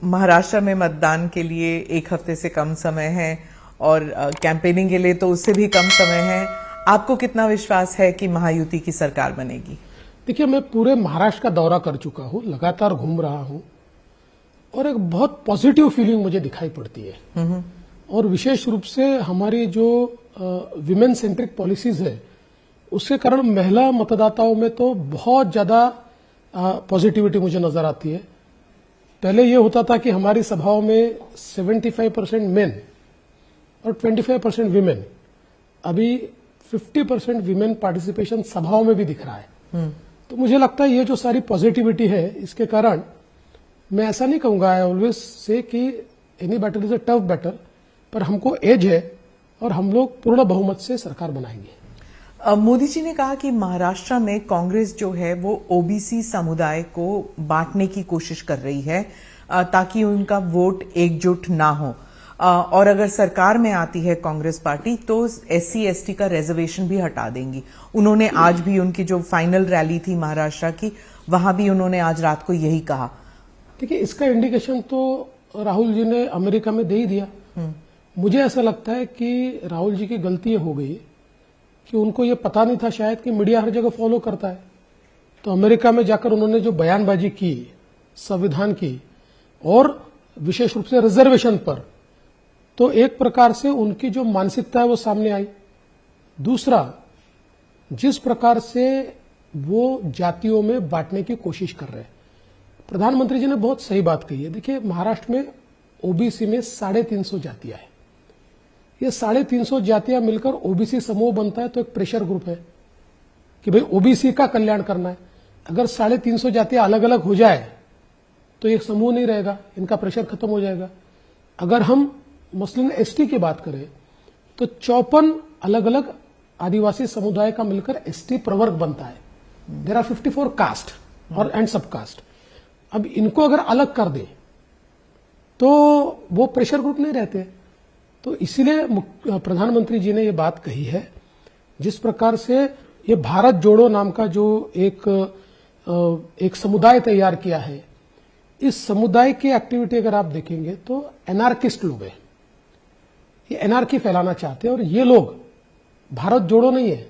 महाराष्ट्र में मतदान के लिए एक हफ्ते से कम समय है और कैंपेनिंग के लिए तो उससे भी कम समय है। आपको कितना विश्वास है कि महायुति की सरकार बनेगी? देखिए, मैं पूरे महाराष्ट्र का दौरा कर चुका हूं, लगातार घूम रहा हूं और एक बहुत पॉजिटिव फीलिंग मुझे दिखाई पड़ती है। और विशेष रूप से हमारी जो विमेन सेंट्रिक पॉलिसीज है उसके कारण महिला मतदाताओं में तो बहुत ज्यादा पॉजिटिविटी मुझे नजर आती है। पहले ये होता था कि हमारी सभाओं में 75% मेन और 25% विमेन, अभी 50% विमेन पार्टिसिपेशन सभाओं में भी दिख रहा है। तो मुझे लगता है ये जो सारी पॉजिटिविटी है इसके कारण मैं ऐसा नहीं कहूंगा, आई ऑलवेज से कि any battle is a tough battle, पर हमको एज है और हम लोग पूर्ण बहुमत से सरकार बनाएंगे। मोदी जी ने कहा कि महाराष्ट्र में कांग्रेस जो है वो ओबीसी समुदाय को बांटने की कोशिश कर रही है ताकि उनका वोट एकजुट ना हो, और अगर सरकार में आती है कांग्रेस पार्टी तो SC ST का रिजर्वेशन भी हटा देंगी। उन्होंने आज भी उनकी जो फाइनल रैली थी महाराष्ट्र की, वहां भी उन्होंने आज रात को यही कहा। देखिए, इसका इंडिकेशन तो राहुल जी ने अमेरिका में दे ही दिया। मुझे ऐसा लगता है कि राहुल जी की गलती ये हो गई कि उनको ये पता नहीं था शायद कि मीडिया हर जगह फॉलो करता है। तो अमेरिका में जाकर उन्होंने जो बयानबाजी की संविधान की और विशेष रूप से रिजर्वेशन पर, तो एक प्रकार से उनकी जो मानसिकता है वो सामने आई। दूसरा, जिस प्रकार से वो जातियों में बांटने की कोशिश कर रहे हैं, प्रधानमंत्री जी ने बहुत सही बात कही है। देखिए, महाराष्ट्र में ओबीसी में 350 जातियां हैं। ये 350 जातियां मिलकर ओबीसी समूह बनता है, तो एक प्रेशर ग्रुप है कि भाई ओबीसी का कल्याण करना है। अगर 350 जातियां अलग अलग हो जाए तो एक समूह नहीं रहेगा, इनका प्रेशर खत्म हो जाएगा। अगर हम मसलन ST की बात करें तो 54 अलग अलग आदिवासी समुदाय का मिलकर ST प्रवर्ग बनता है। देयर आर 54 कास्ट और एंड सब कास्ट। अब इनको अगर अलग कर दे तो वो प्रेशर ग्रुप नहीं रहते। तो इसीलिए प्रधानमंत्री जी ने ये बात कही है। जिस प्रकार से ये भारत जोड़ो नाम का जो एक समुदाय तैयार किया है, इस समुदाय की एक्टिविटी अगर आप देखेंगे तो एनार्किस्ट लोग हैं, ये एनार्की फैलाना चाहते हैं। और ये लोग भारत जोड़ो नहीं है,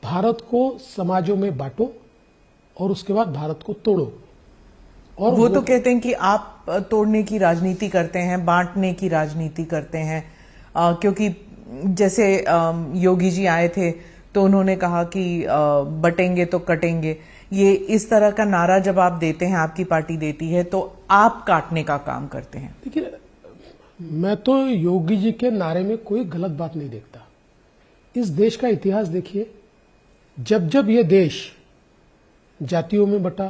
भारत को समाजों में बांटो और उसके बाद भारत को तोड़ो। और वो तो कहते हैं कि आप तोड़ने की राजनीति करते हैं, बांटने की राजनीति करते हैं, क्योंकि जैसे योगी जी आए थे तो उन्होंने कहा कि बटेंगे तो कटेंगे। ये इस तरह का नारा जब आप देते हैं, आपकी पार्टी देती है, तो आप काटने का काम करते हैं। देखिए, मैं तो योगी जी के नारे में कोई गलत बात नहीं देखता। इस देश का इतिहास देखिए, जब जब ये देश जातियों में बटा,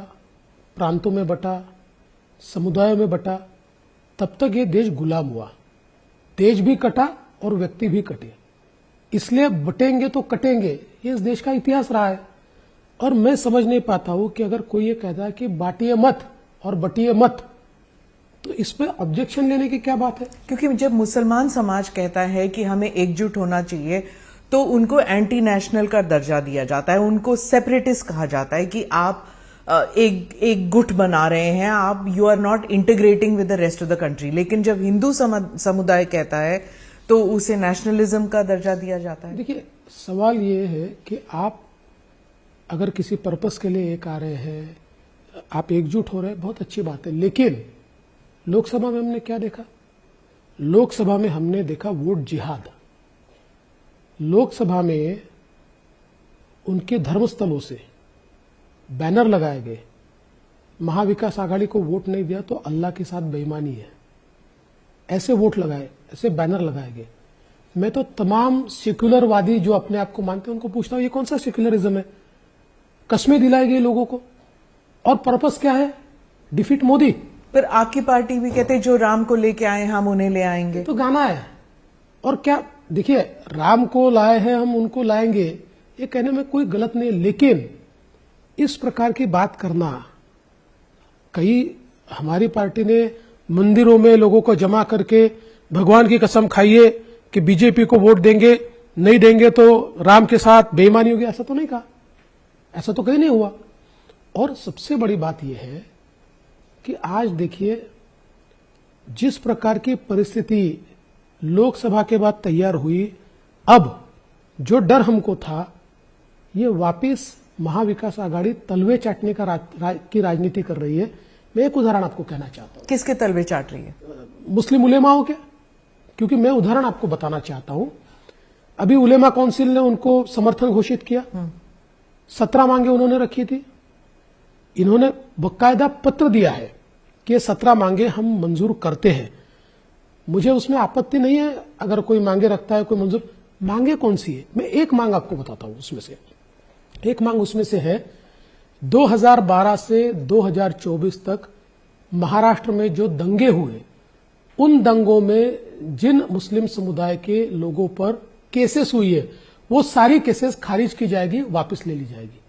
प्रांतों में बटा, समुदायों में बटा, तब तक ये देश गुलाम हुआ। देश भी कटा और व्यक्ति भी कटे। इसलिए बटेंगे तो कटेंगे, ये इस देश का इतिहास रहा है। और मैं समझ नहीं पाता हूं कि अगर कोई ये कहता है कि बांटिए मत और बटिए मत, तो इस पर ऑब्जेक्शन लेने की क्या बात है? क्योंकि जब मुसलमान समाज कहता है कि हमें एकजुट होना चाहिए तो उनको एंटी नेशनल का दर्जा दिया जाता है, उनको सेपरेटिस्ट कहा जाता है कि आप एक गुट बना रहे हैं, आप you are not integrating with the rest of the country. लेकिन जब हिंदू समुदाय कहता है तो उसे नेशनलिज्म का दर्जा दिया जाता है। देखिए, सवाल ये है कि आप अगर किसी पर्पस के लिए एक आ रहे हैं, आप एकजुट हो रहे हैं, बहुत अच्छी बात है। लेकिन लोकसभा में हमने क्या देखा? लोकसभा में हमने देखा वोट जिहाद। लोकसभा में उनके धर्मस्थलों से बैनर लगाए गए, महाविकास आघाड़ी को वोट नहीं दिया तो अल्लाह के साथ बेईमानी है, ऐसे वोट लगाए, ऐसे बैनर लगाए गए। मैं तो तमाम सेक्युलरवादी जो अपने आप को मानते हैं उनको पूछता हूं, ये कौन सा सेक्युलरिज्म है? कस्में दिलाई गई लोगों को, और पर्पस क्या है? डिफीट मोदी। पर आपकी पार्टी भी कहते जो राम को लेके आए हम उन्हें ले आएंगे, तो गाना है। और क्या, देखिए, राम को लाए हैं हम उनको लाएंगे, ये कहने में कोई गलत नहीं, लेकिन इस प्रकार की बात करना, कई हमारी पार्टी ने मंदिरों में लोगों को जमा करके भगवान की कसम खाइए कि बीजेपी को वोट देंगे, नहीं देंगे तो राम के साथ बेईमानी होगी, ऐसा तो नहीं कहा, ऐसा तो कहीं नहीं हुआ। और सबसे बड़ी बात यह है कि आज देखिए, जिस प्रकार की परिस्थिति लोकसभा के बाद तैयार हुई, अब जो डर हमको था, ये वापिस महाविकास आघाड़ी तलवे चाटने का की राजनीति कर रही है। मैं एक उदाहरण आपको कहना चाहता हूं। किसके तलवे चाट रही है? मुस्लिम उलेमाओं के, क्योंकि मैं उदाहरण आपको बताना चाहता हूं। अभी उलेमा काउंसिल ने उनको समर्थन घोषित किया, 17 मांगे उन्होंने रखी थी। इन्होंने बकायदा पत्र दिया है कि ये 17 मांगे हम मंजूर करते हैं। मुझे उसमें आपत्ति नहीं है अगर कोई मांगे रखता है, कोई मंजूर। मांगे कौन सी है? मैं एक मांग आपको बताता हूं। उसमें से एक मांग उसमें से है 2012 से 2024 तक महाराष्ट्र में जो दंगे हुए, उन दंगों में जिन मुस्लिम समुदाय के लोगों पर केसेस हुई है, वो सारी केसेस खारिज की जाएगी, वापस ले ली जाएगी।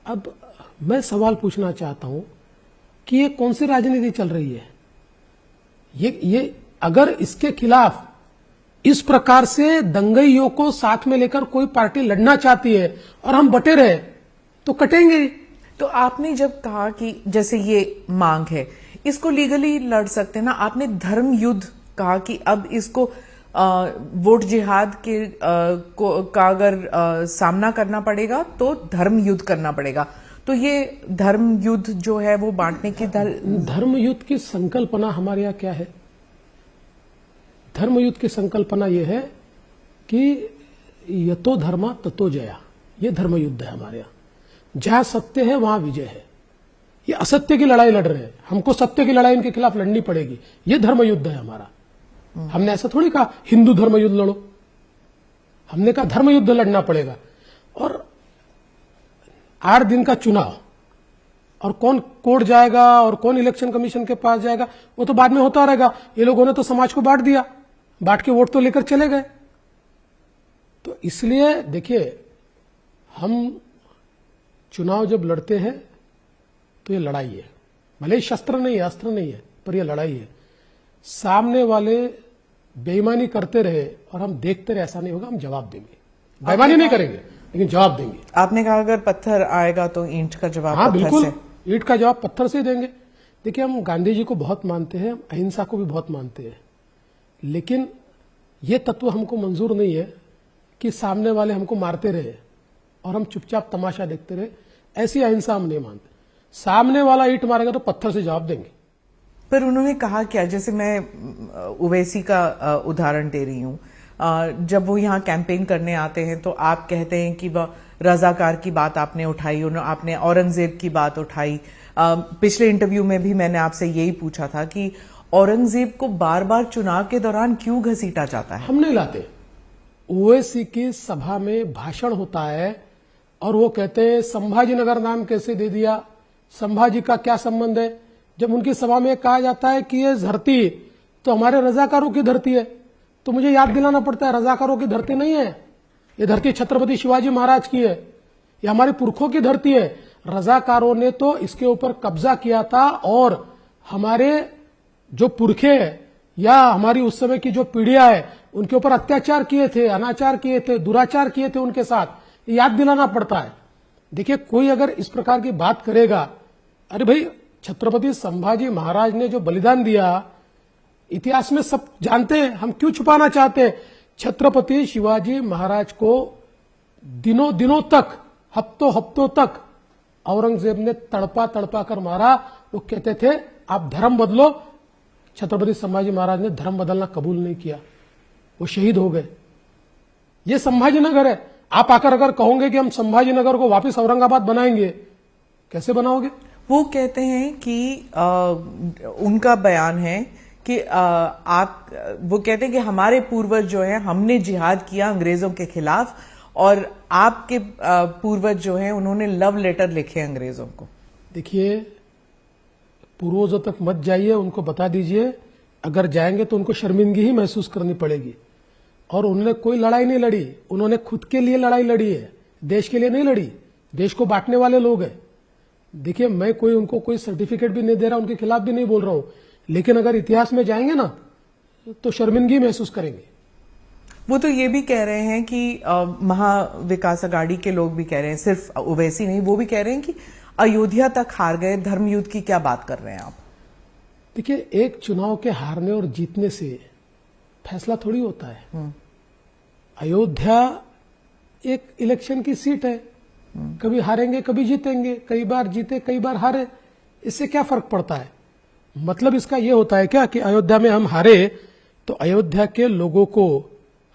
अब मैं सवाल पूछना चाहता हूं कि ये कौन सी राजनीति चल रही है? ये अगर इसके खिलाफ इस प्रकार से दंगइयों को साथ में लेकर कोई पार्टी लड़ना चाहती है और हम बटे रहे, तो कटेंगे। तो आपने जब कहा कि जैसे ये मांग है, इसको लीगली लड़ सकते हैं ना। आपने धर्म युद्ध कहा कि अब इसको वोट जिहाद के का अगर सामना करना पड़ेगा तो धर्म युद्ध करना पड़ेगा। तो ये धर्म युद्ध जो है वो बांटने की धर्म युद्ध की संकल्पना हमारे यहाँ क्या है? धर्म युद्ध की संकल्पना यह है कि यतो धर्मा ततो जया। ये धर्म युद्ध है हमारे यहाँ। जहां सत्य है वहां विजय है। ये असत्य की लड़ाई लड़ रहे हैं, हमको सत्य की लड़ाई इनके खिलाफ लड़नी पड़ेगी। ये धर्म युद्ध है हमारा। हमने ऐसा थोड़ी कहा हिंदू धर्म युद्ध लड़ो, हमने कहा धर्म युद्ध लड़ना पड़ेगा। और 8 दिन का चुनाव, और कौन कोर्ट जाएगा और कौन इलेक्शन कमीशन के पास जाएगा, वो तो बाद में होता रहेगा। ये लोगों ने तो समाज को बांट दिया, बांट के वोट तो लेकर चले गए। तो इसलिए देखिए, हम चुनाव जब लड़ते हैं तो ये लड़ाई है। भले ही शस्त्र नहीं है, अस्त्र नहीं है, पर यह लड़ाई है। सामने वाले बेईमानी करते रहे और हम देखते रहे, ऐसा नहीं होगा। हम जवाब देंगे, बेईमानी नहीं करेंगे लेकिन जवाब देंगे। आपने कहा अगर पत्थर आएगा तो ईंट का जवाब हाँ, पत्थर बिल्कुल से। ईंट का जवाब पत्थर से देंगे। देखिए, हम गांधी जी को बहुत मानते हैं, अहिंसा को भी बहुत मानते हैं, लेकिन ये तत्व हमको मंजूर नहीं है कि सामने वाले हमको मारते रहे और हम चुपचाप तमाशा देखते रहे। ऐसी अहिंसा हम नहीं मानते। सामने वाला ईंट मारेगा तो पत्थर से जवाब देंगे। पर उन्होंने कहा क्या, जैसे मैं ओवैसी का उदाहरण दे रही हूं, जब वो यहाँ कैंपेन करने आते हैं तो आप कहते हैं कि वह रजाकार की बात आपने उठाई, आपने औरंगजेब की बात उठाई। पिछले इंटरव्यू में भी मैंने आपसे यही पूछा था कि औरंगजेब को बार बार चुनाव के दौरान क्यों घसीटा जाता है? हम नहीं लाते। ओवैसी की सभा में भाषण होता है और वो कहते हैं संभाजीनगर नाम कैसे दे दिया, संभाजी का क्या संबंध है। जब उनकी सभा में कहा जाता है कि ये धरती तो हमारे रजाकारों की धरती है, तो मुझे याद दिलाना पड़ता है रजाकारों की धरती नहीं है, ये धरती छत्रपति शिवाजी महाराज की है, ये हमारे पुरखों की धरती है। रजाकारों ने तो इसके ऊपर कब्जा किया था और हमारे जो पुरखे हैं या हमारी उस समय की जो पीढ़ियां है उनके ऊपर अत्याचार किए थे, अनाचार किए थे, दुराचार किए थे उनके साथ, याद दिलाना पड़ता है। देखिए, कोई अगर इस प्रकार की बात करेगा, अरे भाई छत्रपति संभाजी महाराज ने जो बलिदान दिया, इतिहास में सब जानते हैं, हम क्यों छुपाना चाहते हैं। छत्रपति शिवाजी महाराज को दिनों दिनों तक, हफ्तों हफ्तों तक औरंगजेब ने तड़पा तड़पा कर मारा। वो कहते थे आप धर्म बदलो, छत्रपति संभाजी महाराज ने धर्म बदलना कबूल नहीं किया, वो शहीद हो गए। ये संभाजीनगर है। आप आकर अगर कहोगे कि हम संभाजीनगर को वापस औरंगाबाद बनाएंगे, कैसे बनाओगे? वो कहते हैं कि उनका बयान है कि वो कहते हैं कि हमारे पूर्वज जो है, हमने जिहाद किया अंग्रेजों के खिलाफ, और आपके पूर्वज जो है उन्होंने लव लेटर लिखे अंग्रेजों को। देखिए, पूर्वजों तक मत जाइए, उनको बता दीजिए अगर जाएंगे तो उनको शर्मिंदगी ही महसूस करनी पड़ेगी। और उन्होंने कोई लड़ाई नहीं लड़ी, उन्होंने खुद के लिए लड़ाई लड़ी है, देश के लिए नहीं लड़ी। देश को बांटने वाले लोग हैं। देखिए, मैं कोई उनको कोई सर्टिफिकेट भी नहीं दे रहा, उनके खिलाफ भी नहीं बोल रहा हूं, लेकिन अगर इतिहास में जाएंगे ना तो शर्मिंदगी महसूस करेंगे। वो तो ये भी कह रहे हैं कि महाविकास अघाड़ी के लोग भी कह रहे हैं, सिर्फ ओवैसी नहीं, वो भी कह रहे हैं कि अयोध्या तक हार गए, धर्म युद्ध की क्या बात कर रहे हैं आप? देखिए, एक चुनाव के हारने और जीतने से फैसला थोड़ी होता है। अयोध्या एक इलेक्शन की सीट है, कभी हारेंगे कभी जीतेंगे, कई बार जीते कई बार हारे, इससे क्या फर्क पड़ता है? मतलब इसका यह होता है क्या कि अयोध्या में हम हारे तो अयोध्या के लोगों को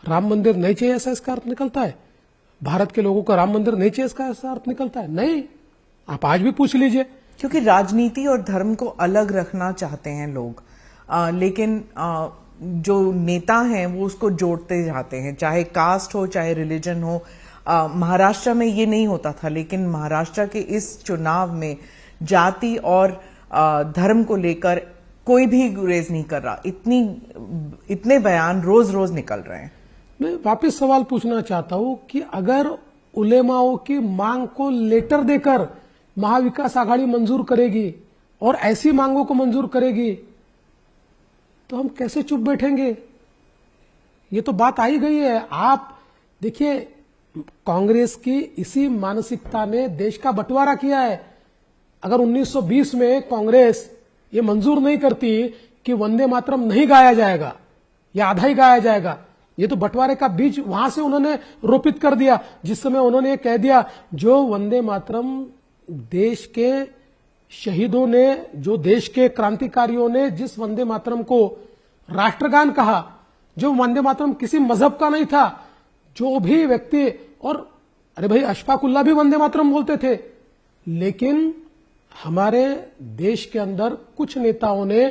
राम मंदिर नहीं चाहिए, ऐसा इसका अर्थ निकलता है? भारत के लोगों को राम मंदिर नहीं चाहिए, इसका ऐसा अर्थ निकलता है? नहीं। आप आज भी पूछ लीजिए। क्योंकि राजनीति और धर्म को अलग रखना चाहते हैं लोग, लेकिन जो नेता हैं वो उसको जोड़ते जाते हैं, चाहे कास्ट हो चाहे रिलीजन हो। महाराष्ट्र में ये नहीं होता था, लेकिन महाराष्ट्र के इस चुनाव में जाति और धर्म को लेकर कोई भी गुरेज नहीं कर रहा। इतने बयान रोज रोज निकल रहे हैं। मैं वापस सवाल पूछना चाहता हूं कि अगर उलेमाओं की मांग को लेटर देकर महाविकास आघाड़ी मंजूर करेगी और ऐसी मांगों को मंजूर करेगी तो हम कैसे चुप बैठेंगे? ये तो बात आई गई है। आप देखिए, कांग्रेस की इसी मानसिकता ने देश का बंटवारा किया है। अगर 1920 में कांग्रेस ये मंजूर नहीं करती कि वंदे मातरम नहीं गाया जाएगा या आधा ही गाया जाएगा, ये तो बंटवारे का बीज वहां से उन्होंने रोपित कर दिया, जिस समय उन्होंने ये कह दिया जो वंदे मातरम देश के शहीदों ने, जो देश के क्रांतिकारियों ने जिस वंदे मातरम को राष्ट्रगान कहा, जो वंदे मातरम किसी मजहब का नहीं था, जो भी व्यक्ति, और अरे भाई अशफाक उल्लाह भी वंदे मातरम बोलते थे, लेकिन हमारे देश के अंदर कुछ नेताओं ने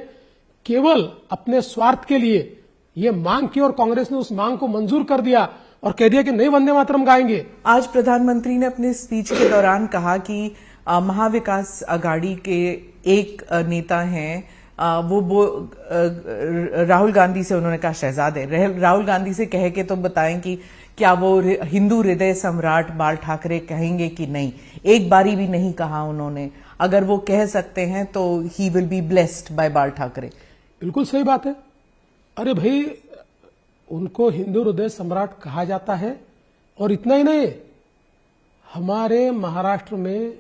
केवल अपने स्वार्थ के लिए ये मांग की और कांग्रेस ने उस मांग को मंजूर कर दिया और कह दिया कि नहीं वंदे मातरम गाएंगे। आज प्रधानमंत्री ने अपने स्पीच के दौरान कहा कि महाविकास आघाड़ी के एक नेता हैं, वो राहुल गांधी से, उन्होंने कहा शहजादे राहुल गांधी से कह के तो बताएं कि क्या वो हिंदू हृदय सम्राट बाल ठाकरे कहेंगे कि नहीं। एक बारी भी नहीं कहा उन्होंने। अगर वो कह सकते हैं तो he will be blessed by Bal Thackeray. बिल्कुल सही बात है। अरे भाई, उनको हिंदू हृदय सम्राट कहा जाता है। और इतना ही नहीं, हमारे महाराष्ट्र में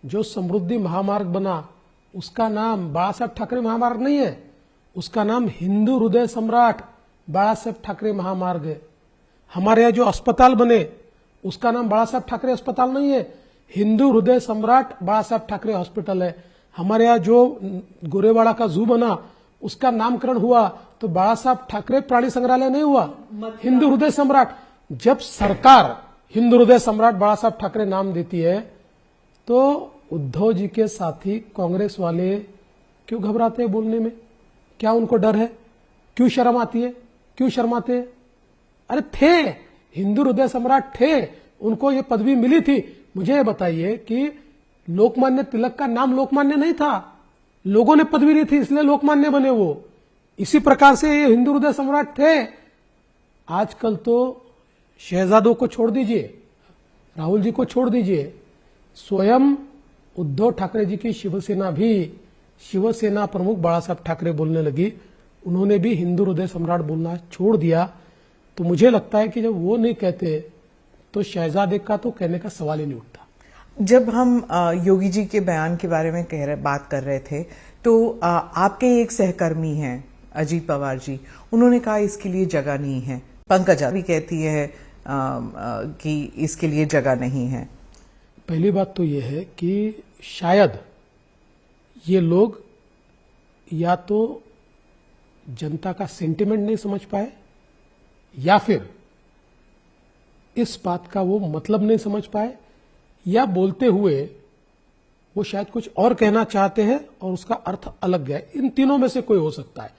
जो समृद्धि महामार्ग बना उसका नाम बाला साहब ठाकरे महामार्ग नहीं है, उसका नाम हिंदू हृदय सम्राट बाला साहब ठाकरे महामार्ग है। हमारे यहाँ जो अस्पताल बने उसका नाम बाला साहब ठाकरे अस्पताल नहीं है, हिंदू हृदय सम्राट बाला साहब ठाकरे हॉस्पिटल है। हमारे यहाँ जो गोरेवाड़ा का जू बना उसका नामकरण हुआ तो बाला साहब ठाकरे प्राणी संग्रहालय नहीं हुआ, हिंदू हृदय सम्राट। जब सरकार हिंदू हृदय सम्राट बाला साहब ठाकरे नाम देती है तो उद्धव जी के साथी कांग्रेस वाले क्यों घबराते हैं बोलने में? क्या उनको डर है? क्यों शर्म आती है? क्यों शर्माते हैं? अरे थे, हिंदू हृदय सम्राट थे, उनको ये पदवी मिली थी। मुझे ये बताइए कि लोकमान्य तिलक का नाम लोकमान्य नहीं था, लोगों ने पदवी दी थी इसलिए लोकमान्य बने वो। इसी प्रकार से ये हिंदू हृदय सम्राट थे। आजकल तो शहजादों को छोड़ दीजिए, राहुल जी को छोड़ दीजिए, स्वयं उद्धव ठाकरे जी की शिवसेना भी शिवसेना प्रमुख बाला साहब ठाकरे बोलने लगी, उन्होंने भी हिंदू हृदय सम्राट बोलना छोड़ दिया। तो मुझे लगता है कि जब वो नहीं कहते तो शहजादे का तो कहने का सवाल ही नहीं उठता। जब हम योगी जी के बयान के बारे में बात कर रहे थे तो आपके एक सहकर्मी हैं अजीत पवार जी, उन्होंने कहा इसके लिए जगह नहीं है। पंकजा भी कहती है कि इसके लिए जगह नहीं है। पहली बात तो यह है कि शायद ये लोग या तो जनता का सेंटिमेंट नहीं समझ पाए या फिर इस बात का वो मतलब नहीं समझ पाए, या बोलते हुए वो शायद कुछ और कहना चाहते हैं और उसका अर्थ अलग है। इन तीनों में से कोई हो सकता है।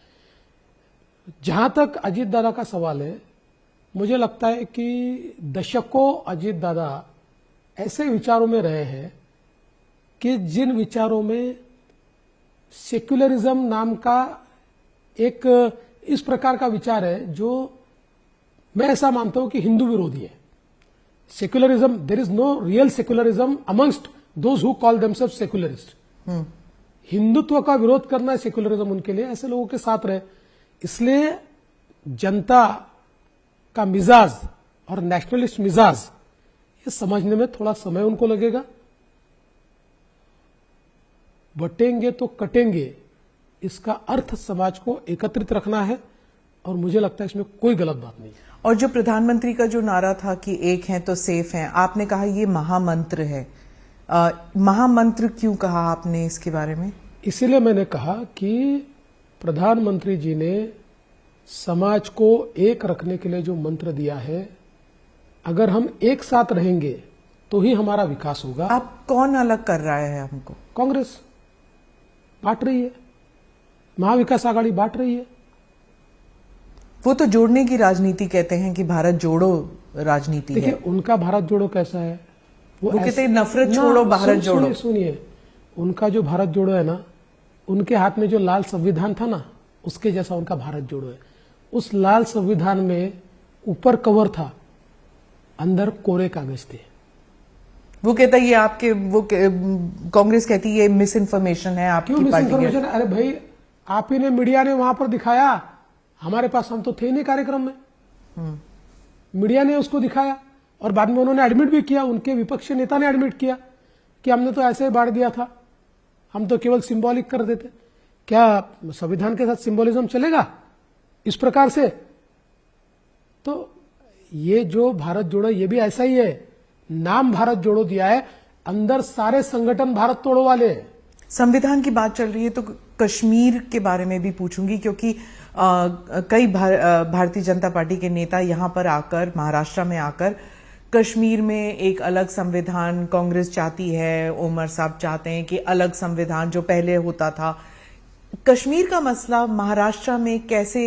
जहां तक अजीत दादा का सवाल है, मुझे लगता है कि दशकों अजीत दादा ऐसे विचारों में रहे हैं कि जिन विचारों में सेक्युलरिज्म नाम का एक इस प्रकार का विचार है जो मैं ऐसा मानता हूं कि हिंदू विरोधी है। Secularism, there is no real secularism amongst those who call themselves secularist. Hindutva का विरोध करना है सेक्युलरिज्म उनके लिए, ऐसे लोगों के साथ रहे। इसलिए जनता का मिजाज और नेशनलिस्ट मिजाज ये समझने में थोड़ा समय उनको लगेगा। बटेंगे तो कटेंगे, इसका अर्थ समाज को एकत्रित रखना है और मुझे लगता है इसमें कोई गलत बात नहीं है। और जो प्रधानमंत्री का जो नारा था कि एक हैं तो सेफ हैं, आपने कहा ये महामंत्र है। महामंत्र क्यों कहा आपने इसके बारे में? इसीलिए मैंने कहा कि प्रधानमंत्री जी ने समाज को एक रखने के लिए जो मंत्र दिया है, अगर हम एक साथ रहेंगे तो ही हमारा विकास होगा। आप कौन अलग कर रहा है हमको? कांग्रेस बांट रही है, महाविकास आघाड़ी बांट रही है। वो तो जोड़ने की राजनीति कहते हैं कि भारत जोड़ो राजनीति है। देखिए, उनका भारत जोड़ो कैसा है, वो कहते हैं नफरत छोड़ो भारत जोड़ो। सुनिए, उनका जो भारत जोड़ो है ना, उनके हाथ में जो लाल संविधान था ना, उसके जैसा उनका भारत जोड़ो है। उस लाल संविधान में ऊपर कवर था, अंदर कोरे कागज थे। वो कहता है ये आपके कांग्रेस कहती है ये मिस इन्फॉर्मेशन है आपकी क्यों मिस पार्टी की। इन्फॉर्मेशन? अरे भाई, आप ही ने, मीडिया ने वहां पर दिखाया, हमारे पास, हम तो थे ही नहीं कार्यक्रम में। मीडिया ने उसको दिखाया और बाद में उन्होंने एडमिट भी किया, उनके विपक्षी नेता ने एडमिट किया कि हमने तो ऐसे ही बांट दिया था, हम तो केवल सिंबॉलिक कर देते। क्या संविधान के साथ सिंबोलिज्म चलेगा इस प्रकार से? तो ये जो भारत जोड़ो, ये भी ऐसा ही है। नाम भारत जोड़ो दिया है, अंदर सारे संगठन भारत तोड़ो वाले हैं। संविधान की बात चल रही है तो कश्मीर के बारे में भी पूछूंगी, क्योंकि कई भारतीय जनता पार्टी के नेता यहां पर आकर, महाराष्ट्र में आकर, कश्मीर में एक अलग संविधान कांग्रेस चाहती है, ओमर साहब चाहते हैं कि अलग संविधान जो पहले होता था। कश्मीर का मसला महाराष्ट्र में कैसे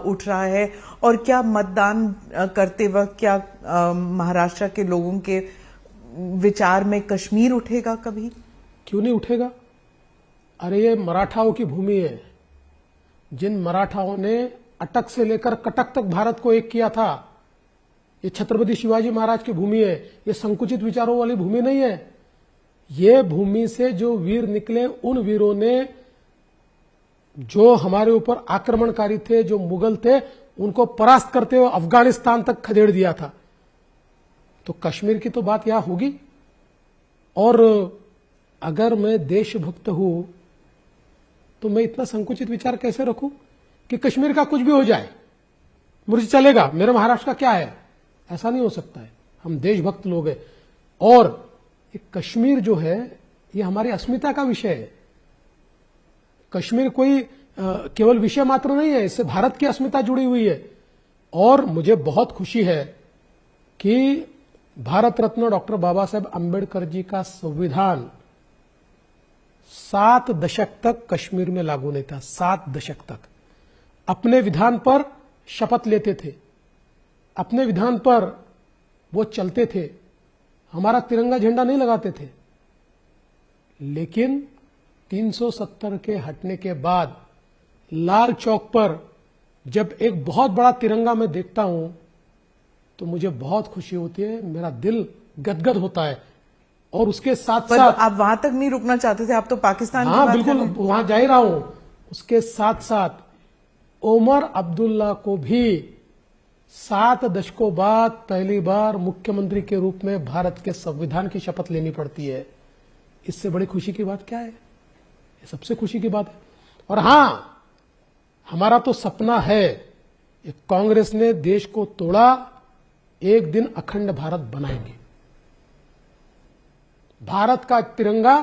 उठ रहा है और क्या मतदान करते वक्त क्या महाराष्ट्र के लोगों के विचार में कश्मीर उठेगा कभी? क्यों नहीं उठेगा? अरे ये मराठाओं की भूमि है। जिन मराठाओं ने अटक से लेकर कटक तक भारत को एक किया था, ये छत्रपति शिवाजी महाराज की भूमि है। ये संकुचित विचारों वाली भूमि नहीं है। ये भूमि से जो वीर निकले, उन वीरों ने जो हमारे ऊपर आक्रमणकारी थे, जो मुगल थे, उनको परास्त करते हुए अफगानिस्तान तक खदेड़ दिया था। तो कश्मीर की तो बात यहां होगी। और अगर मैं देशभक्त हूं तो मैं इतना संकुचित विचार कैसे रखूं कि कश्मीर का कुछ भी हो जाए मुझे चलेगा, मेरे महाराष्ट्र का क्या है? ऐसा नहीं हो सकता है। हम देशभक्त लोग हैं। और ये कश्मीर जो है, ये हमारी अस्मिता का विषय है। कश्मीर कोई केवल विषय मात्र नहीं है, इससे भारत की अस्मिता जुड़ी हुई है। और मुझे बहुत खुशी है कि भारत रत्न डॉक्टर बाबा साहेब अंबेडकर जी का संविधान 7 दशक तक कश्मीर में लागू नहीं था। 7 दशक तक अपने विधान पर शपथ लेते थे, अपने विधान पर वो चलते थे, हमारा तिरंगा झंडा नहीं लगाते थे। लेकिन 370 के हटने के बाद लाल चौक पर जब एक बहुत बड़ा तिरंगा मैं देखता हूं तो मुझे बहुत खुशी होती है, मेरा दिल गदगद होता है। और उसके साथ साथ आप वहां तक नहीं रुकना चाहते थे, आप तो पाकिस्तान की हाँ बात बिल्कुल कर रहे हैं। वहां जा ही रहा हूं। उसके साथ साथ ओमर अब्दुल्ला को भी 7 दशकों बाद पहली बार मुख्यमंत्री के रूप में भारत के संविधान की शपथ लेनी पड़ती है। इससे बड़ी खुशी की बात क्या है? ये सबसे खुशी की बात है। और हां, हमारा तो सपना है, कांग्रेस ने देश को तोड़ा, एक दिन अखंड भारत बनाएंगे। भारत का तिरंगा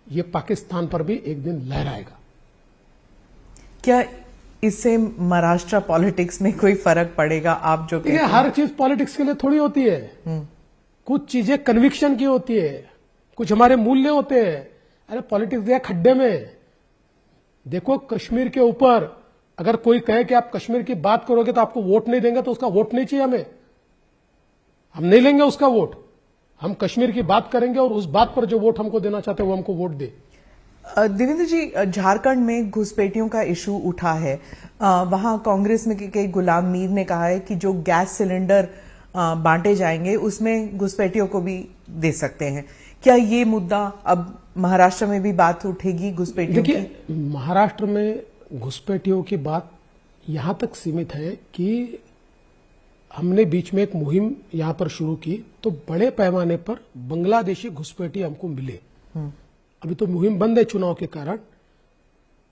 ये पाकिस्तान पर भी एक दिन लहराएगा। क्या इससे महाराष्ट्र पॉलिटिक्स में कोई फर्क पड़ेगा? आप जो कहते हैं हर चीज पॉलिटिक्स के लिए थोड़ी होती है। कुछ चीजें कन्विक्शन की होती है, कुछ हमारे मूल्य होते हैं। अरे पॉलिटिक्स गया खड्डे में। देखो, कश्मीर के ऊपर अगर कोई कहे कि आप कश्मीर की बात करोगे तो आपको वोट नहीं देंगे, तो उसका वोट नहीं चाहिए हमें। हम नहीं लेंगे उसका वोट। हम कश्मीर की बात करेंगे और उस बात पर जो वोट हमको देना चाहते हैं वो हमको वोट दे। देवेंद्र जी, झारखंड में घुसपैठियों का इशू उठा है। वहां कांग्रेस में के गुलाम मीर ने कहा है कि जो गैस सिलेंडर बांटे जाएंगे उसमें घुसपैठियों को भी दे सकते हैं। क्या ये मुद्दा अब महाराष्ट्र में भी बात उठेगी घुसपैठियों की? देखिए, महाराष्ट्र में घुसपैठियों की बात यहां तक सीमित है कि हमने बीच में एक मुहिम यहां पर शुरू की तो बड़े पैमाने पर बांग्लादेशी घुसपैठी हमको मिले। अभी तो मुहिम बंद है चुनाव के कारण।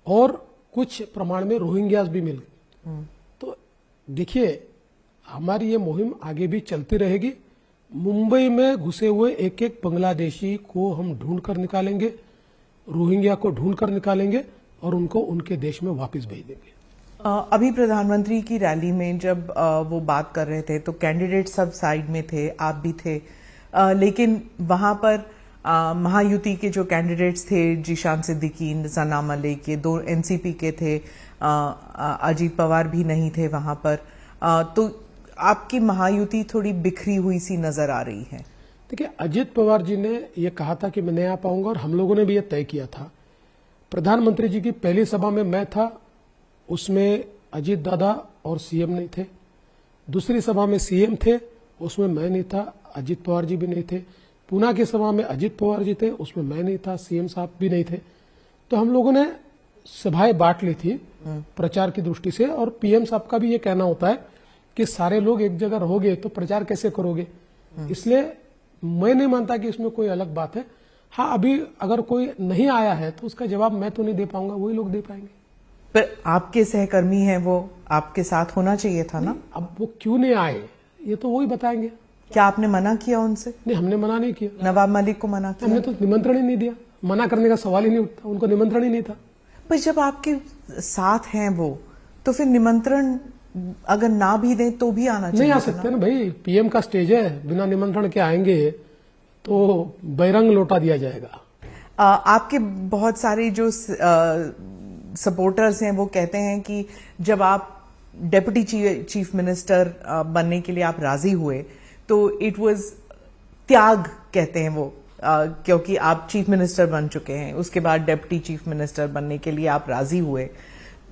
और कुछ प्रमाण में रोहिंग्यास भी मिल गए। तो देखिए, हमारी ये मुहिम आगे भी चलती रहेगी। मुंबई में घुसे हुए एक एक बांग्लादेशी को हम ढूंढ कर निकालेंगे, रोहिंग्या को ढूंढ कर निकालेंगे और उनको उनके देश में वापस भेज देंगे। अभी प्रधानमंत्री की रैली में जब वो बात कर रहे थे तो कैंडिडेट सब साइड में थे, आप भी थे, लेकिन वहां पर महायुति के जो कैंडिडेट्स थे, जीशान सिद्दीकी, सना मलिक, ये दो एनसीपी के थे, अजीत पवार भी नहीं थे वहां पर, तो आपकी महायुति थोड़ी बिखरी हुई सी नजर आ रही है। देखिए, अजीत पवार जी ने ये कहा था कि मैं नहीं आ पाऊंगा और हम लोगों ने भी ये तय किया था। प्रधानमंत्री जी की पहली सभा में मैं था, उसमें अजीत दादा और सीएम नहीं थे। दूसरी सभा में सीएम थे, उसमें मैं नहीं था, अजीत पवार जी भी नहीं थे। पूना की सभा में अजीत पवार जी थे, उसमें मैं नहीं था, सीएम साहब भी नहीं थे। तो हम लोगों ने सभाएं बांट ली थी प्रचार की दृष्टि से, और पीएम साहब का भी ये कहना होता है कि सारे लोग एक जगह रहोगे तो प्रचार कैसे करोगे। इसलिए मैं नहीं मानता कि इसमें कोई अलग बात है। हाँ, अभी अगर कोई नहीं आया है तो उसका जवाब मैं तो नहीं दे पाऊंगा, वही लोग दे पाएंगे। पर आपके सहकर्मी हैं, वो आपके साथ होना चाहिए था ना। अब वो क्यों नहीं आए ये तो वही बताएंगे। क्या आपने मना किया उनसे? नहीं, हमने मना नहीं किया। नवाब मलिक को मना किया? हमने तो निमंत्रण ही नहीं दिया, मना करने का सवाल ही नहीं उठता, उनको निमंत्रण ही नहीं था। पर जब आपके साथ हैं वो, तो फिर निमंत्रण अगर ना भी दें तो भी आना चाहिए। नहीं आ सकते ना भाई, पीएम का स्टेज है, बिना निमंत्रण के आएंगे तो बहिरंग लौटा दिया जाएगा। आपके बहुत सारे जो सपोर्टर्स हैं वो कहते हैं कि जब आप डेप्यूटी चीफ मिनिस्टर बनने के लिए आप राजी हुए तो इट वाज त्याग, कहते हैं वो, क्योंकि आप चीफ मिनिस्टर बन चुके हैं, उसके बाद डेप्यूटी चीफ मिनिस्टर बनने के लिए आप राजी हुए,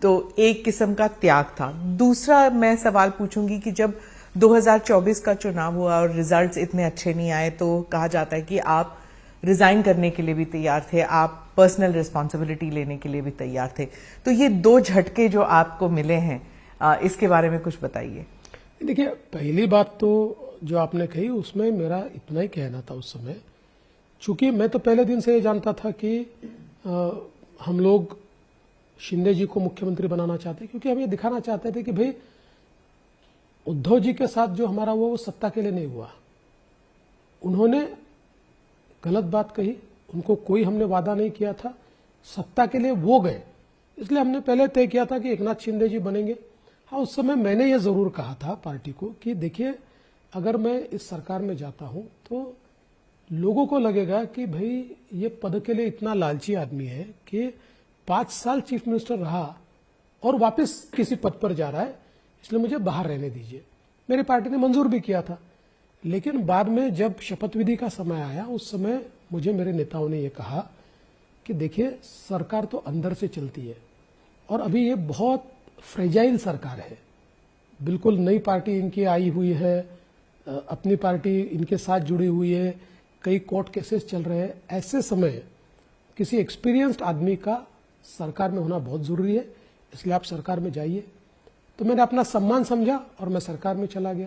तो एक किस्म का त्याग था। दूसरा मैं सवाल पूछूंगी कि जब 2024 का चुनाव हुआ और रिजल्ट्स इतने अच्छे नहीं आए तो कहा जाता है कि आप रिजाइन करने के लिए भी तैयार थे, आप पर्सनल रिस्पॉन्सिबिलिटी लेने के लिए भी तैयार थे। तो ये दो झटके जो आपको मिले हैं, इसके बारे में कुछ बताइए। देखिए, पहली बात तो जो आपने कही उसमें मेरा इतना ही कहना था उस समय, चूंकि मैं तो पहले दिन से ये जानता था कि हम लोग शिंदे जी को मुख्यमंत्री बनाना चाहते, क्योंकि हम ये दिखाना चाहते थे कि भाई उद्धव जी के साथ जो हमारा वो सत्ता के लिए नहीं हुआ। उन्होंने गलत बात कही, उनको कोई हमने वादा नहीं किया था, सत्ता के लिए वो गए, इसलिए हमने पहले तय किया था कि एकनाथ शिंदे जी बनेंगे। हाँ, उस समय मैंने ये जरूर कहा था पार्टी को कि देखिए, अगर मैं इस सरकार में जाता हूं तो लोगों को लगेगा कि भाई ये पद के लिए इतना लालची आदमी है कि 5 साल चीफ मिनिस्टर रहा और वापस किसी पद पर जा रहा है, इसलिए मुझे बाहर रहने दीजिए। मेरी पार्टी ने मंजूर भी किया था, लेकिन बाद में जब शपथ विधि का समय आया उस समय मुझे मेरे नेताओं ने ये कहा कि देखिए, सरकार तो अंदर से चलती है और अभी ये बहुत फ्रेजाइल सरकार है, बिल्कुल नई पार्टी इनकी आई हुई है, अपनी पार्टी इनके साथ जुड़ी हुई है, कई कोर्ट केसेस चल रहे हैं। ऐसे समय किसी एक्सपीरियंस्ड आदमी का सरकार में होना बहुत जरूरी है, इसलिए आप सरकार में जाइए। तो मैंने अपना सम्मान समझा और मैं सरकार में चला गया।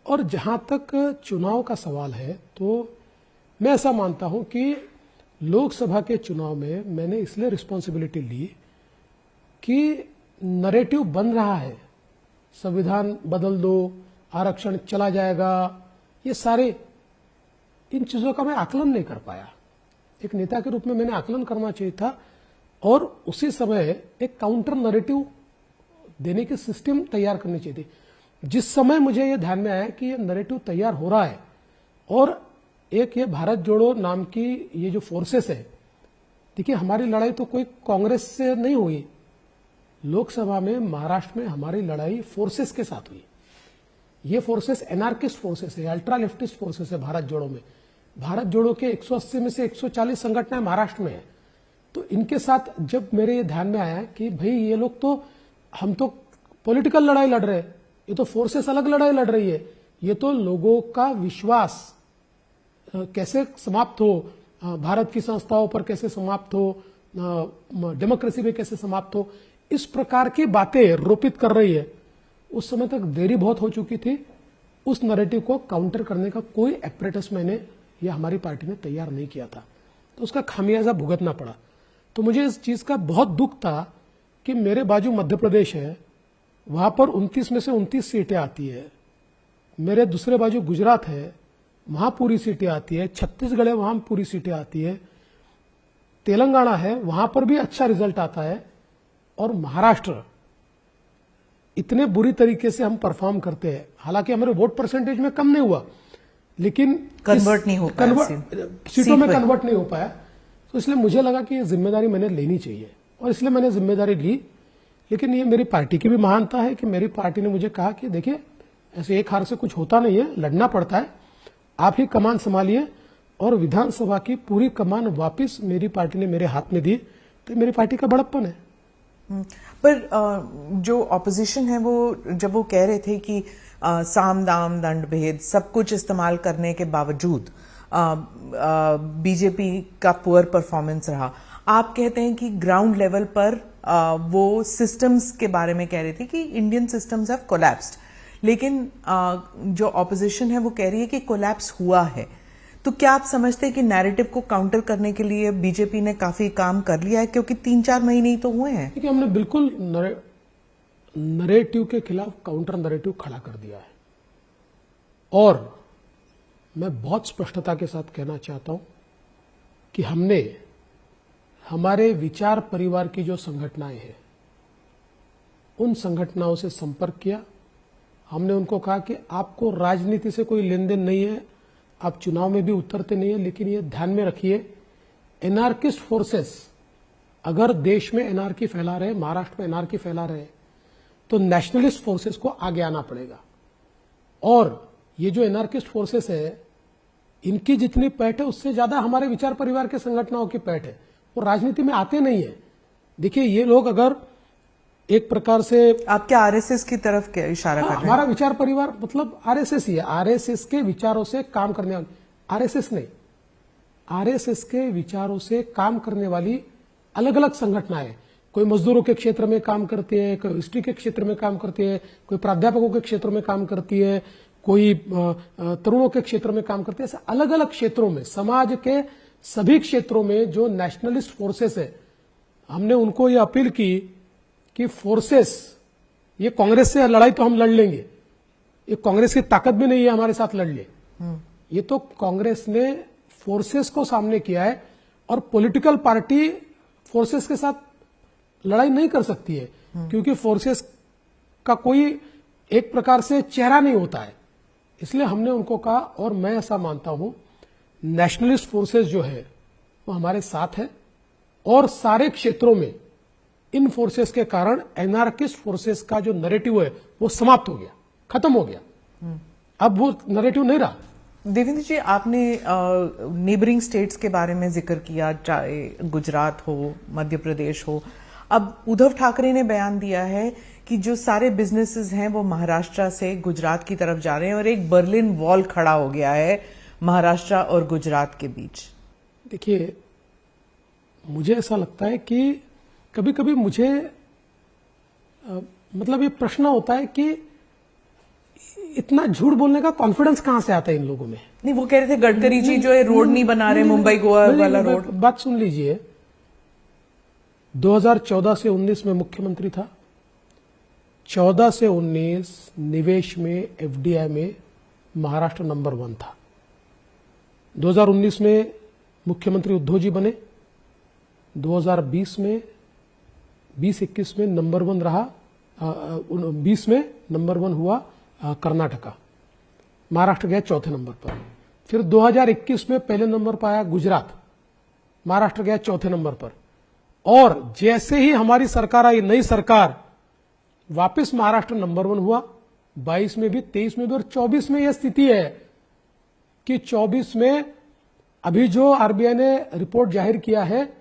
और जहां तक चुनाव का सवाल है तो मैं ऐसा मानता हूं कि लोकसभा के चुनाव में मैंने इसलिए रिस्पॉन्सिबिलिटी ली कि नरेटिव बन रहा है, संविधान बदल दो, आरक्षण चला जाएगा, ये सारे इन चीजों का मैं आकलन नहीं कर पाया। एक नेता के रूप में मैंने आकलन करना चाहिए था और उसी समय एक काउंटर नरेटिव देने की सिस्टम तैयार करनी चाहिए थी। जिस समय मुझे ये ध्यान में आया कि ये नरेटिव तैयार हो रहा है और एक ये भारत जोड़ो नाम की ये जो फोर्सेस है, देखिए हमारी लड़ाई तो कोई कांग्रेस से नहीं हुई, लोकसभा में महाराष्ट्र में हमारी लड़ाई फोर्सेस के साथ हुई। ये फोर्सेस एनार्किस्ट फोर्सेस है, अल्ट्रा लेफ्टिस्ट फोर्सेस है। भारत जोड़ो में, भारत जोड़ो के 180 में से 140 संगठन महाराष्ट्र में है। तो इनके साथ जब मेरे ये ध्यान में आया कि भाई ये लोग तो, हम तो पॉलिटिकल लड़ाई लड़ रहे हैं, ये तो फोर्सेस अलग लड़ाई लड़ रही है, ये तो लोगों का विश्वास कैसे समाप्त हो, भारत की संस्थाओं पर कैसे समाप्त हो, डेमोक्रेसी में कैसे समाप्त हो, इस प्रकार की बातें रोपित कर रही है। उस समय तक देरी बहुत हो चुकी थी। उस नैरेटिव को काउंटर करने का कोई एपरेटस मैंने या हमारी पार्टी ने तैयार नहीं किया था, तो उसका खामियाजा भुगतना पड़ा। तो मुझे इस चीज का बहुत दुख था कि मेरे बाजू मध्य प्रदेश है, वहां पर 29 में से 29 सीटें आती है। मेरे दूसरे बाजू गुजरात है, वहां पूरी सीटें आती है। छत्तीसगढ़ है, वहां पूरी सीटें आती है। तेलंगाना है, वहां पर भी अच्छा रिजल्ट आता है। और महाराष्ट्र, इतने बुरी तरीके से हम परफॉर्म करते हैं। हालांकि हमारे वोट परसेंटेज में कम नहीं हुआ, लेकिन कन्वर्ट नहीं हो पाया, सीटों में कन्वर्ट नहीं हो पाया। तो इसलिए मुझे लगा कि ये जिम्मेदारी मैंने लेनी चाहिए, और इसलिए मैंने जिम्मेदारी ली। लेकिन ये मेरी पार्टी की भी महानता है कि मेरी पार्टी ने मुझे कहा कि देखिए, ऐसे एक हार से कुछ होता नहीं है, लड़ना पड़ता है, आप ही कमान संभालिए। और विधानसभा की पूरी कमान वापस मेरी पार्टी ने मेरे हाथ में दी। तो मेरी पार्टी का बड़प्पन है। पर जो ऑपोजिशन है वो जब वो कह रहे थे कि साम दाम दंड भेद सब कुछ इस्तेमाल करने के बावजूद बीजेपी का पुअर परफॉर्मेंस रहा, आप कहते हैं कि ग्राउंड लेवल पर वो सिस्टम्स के बारे में कह रहे थे कि इंडियन सिस्टम्स हैव कोलैप्स्ड, लेकिन जो ऑपोजिशन है वो कह रही है कि कोलैप्स हुआ है। तो क्या आप समझते हैं कि नैरेटिव को काउंटर करने के लिए बीजेपी ने काफी काम कर लिया है, क्योंकि 3-4 महीने ही तो हुए हैं? देखिए, हमने बिल्कुल नरेटिव के खिलाफ काउंटर नरेटिव खड़ा कर दिया है। और मैं बहुत स्पष्टता के साथ कहना चाहता हूं कि हमने हमारे विचार परिवार की जो संगठनाएं हैं, उन संगठनाओं से संपर्क किया। हमने उनको कहा कि आपको राजनीति से कोई लेन देन नहीं है, आप चुनाव में भी उतरते नहीं है, लेकिन ये ध्यान में रखिए, एनार्किस्ट फोर्सेस अगर देश में एनार्की फैला रहे, महाराष्ट्र में एनार्की फैला रहे, तो नेशनलिस्ट फोर्सेस को आगे आना पड़ेगा। और ये जो एनार्किस्ट फोर्सेस है, इनकी जितनी पैठ है उससे ज्यादा हमारे विचार परिवार के संगठनों की पैठ है। वो राजनीति में आते नहीं है। देखिए, ये लोग अगर एक प्रकार से, आप क्या आरएसएस की तरफ क्या इशारा कर रहे हैं? हमारा विचार परिवार मतलब आरएसएस ही है। आरएसएस के विचारों से काम करने वाली, आरएसएस नहीं, आरएसएस के विचारों से काम करने वाली अलग अलग संगठनाएं, कोई मजदूरों के क्षेत्र में काम करती है, कोई हिस्ट्री के क्षेत्र में काम करती है, कोई प्राध्यापकों के क्षेत्र में काम करती है, कोई तरुणों के क्षेत्र में काम करती है। ऐसे अलग अलग क्षेत्रों में, समाज के सभी क्षेत्रों में जो नेशनलिस्ट फोर्सेस है, हमने उनको ये अपील की कि फोर्सेस, ये कांग्रेस से लड़ाई तो हम लड़ लेंगे, ये कांग्रेस की ताकत भी नहीं है हमारे साथ लड़ ले। ये तो कांग्रेस ने फोर्सेस को सामने किया है, और पॉलिटिकल पार्टी फोर्सेस के साथ लड़ाई नहीं कर सकती है, क्योंकि फोर्सेस का कोई एक प्रकार से चेहरा नहीं होता है। इसलिए हमने उनको कहा, और मैं ऐसा मानता हूं, नेशनलिस्ट फोर्सेस जो है वो हमारे साथ है, और सारे क्षेत्रों में इन फोर्सेस के कारण एनार्किस्ट फोर्सेस का जो नैरेटिव है वो समाप्त हो गया, खत्म हो गया। अब वो नैरेटिव नहीं रहा। देवेंद्र जी, आपने नेबरिंग स्टेट्स के बारे में जिक्र किया, चाहे गुजरात हो, मध्य प्रदेश हो। अब उद्धव ठाकरे ने बयान दिया है कि जो सारे बिजनेसेस हैं वो महाराष्ट्र से गुजरात की तरफ जा रहे हैं, और एक बर्लिन वॉल खड़ा हो गया है महाराष्ट्र और गुजरात के बीच। देखिए, मुझे ऐसा लगता है कि कभी कभी मुझे मतलब ये प्रश्न होता है कि इतना झूठ बोलने का कॉन्फिडेंस कहां से आता है इन लोगों में। नहीं, वो कह रहे थे गडकरी जी जो है रोड नहीं बना रहे, मुंबई गोवा वाला रोड। बात सुन लीजिए, 2014 से 19 में मुख्यमंत्री था, 14 से 19 निवेश में, एफडीआई में महाराष्ट्र नंबर 1 था। 2019 में मुख्यमंत्री उद्धव जी बने, 2020 में 20-21 में नंबर 1 रहा, 20 में नंबर 1 हुआ कर्नाटका, महाराष्ट्र गया चौथे नंबर पर। फिर 2021 में पहले नंबर पर आया गुजरात, महाराष्ट्र गया चौथे नंबर पर। और जैसे ही हमारी सरकार आई, नई सरकार, वापस महाराष्ट्र नंबर 1 हुआ, 22 में भी, 23 में भी, और 24 में यह स्थिति है कि 24 में अभी जो आरबीआई ने रिपोर्ट जाहिर किया है,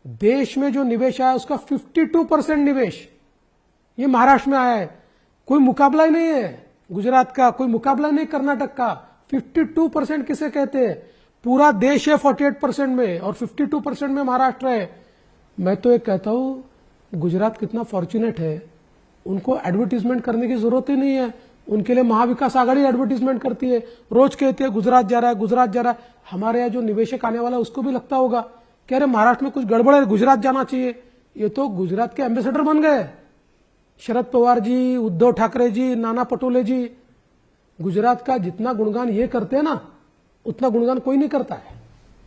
देश में जो निवेश आया उसका 52% निवेश ये महाराष्ट्र में आया है। कोई मुकाबला ही नहीं है गुजरात का, कोई मुकाबला नहीं कर्नाटक का। 52% किसे कहते हैं? पूरा देश है 48% में, और 52% में महाराष्ट्र है। मैं तो ये कहता हूं, गुजरात कितना फॉर्चुनेट है, उनको एडवर्टीजमेंट करने की जरूरत ही नहीं है। उनके लिए महाविकास आघाड़ी एडवर्टीजमेंट करती है, रोज कहते हैं गुजरात जा रहा है, गुजरात जा रहा है। हमारे यहाँ जो निवेशक आने वाला है उसको भी लगता होगा कि अरे महाराष्ट्र में कुछ गड़बड़ है, गुजरात जाना चाहिए। ये तो गुजरात के एम्बेसडर बन गए। शरद पवार जी, उद्धव ठाकरे जी, नाना पटोले जी, गुजरात का जितना गुणगान ये करते हैं ना, उतना गुणगान कोई नहीं करता है।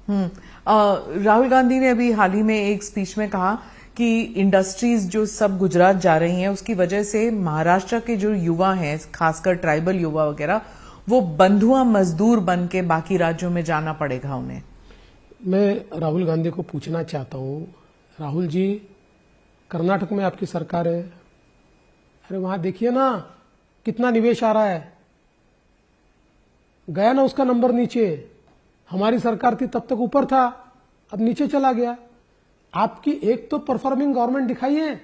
राहुल गांधी ने अभी हाल ही में एक स्पीच में कहा कि इंडस्ट्रीज जो सब गुजरात जा रही हैं उसकी वजह से महाराष्ट्र के जो युवा हैं, खासकर ट्राइबल युवा वगैरह, वो बंधुआ मजदूर बन के बाकी राज्यों में जाना पड़ेगा उन्हें। मैं राहुल गांधी को पूछना चाहता हूं, राहुल जी, कर्नाटक में आपकी सरकार है, अरे वहां देखिए ना कितना निवेश आ रहा है। गया ना उसका नंबर नीचे। हमारी सरकार थी तब तक ऊपर था, अब नीचे चला गया। आपकी एक तो परफॉर्मिंग गवर्नमेंट दिखाइए,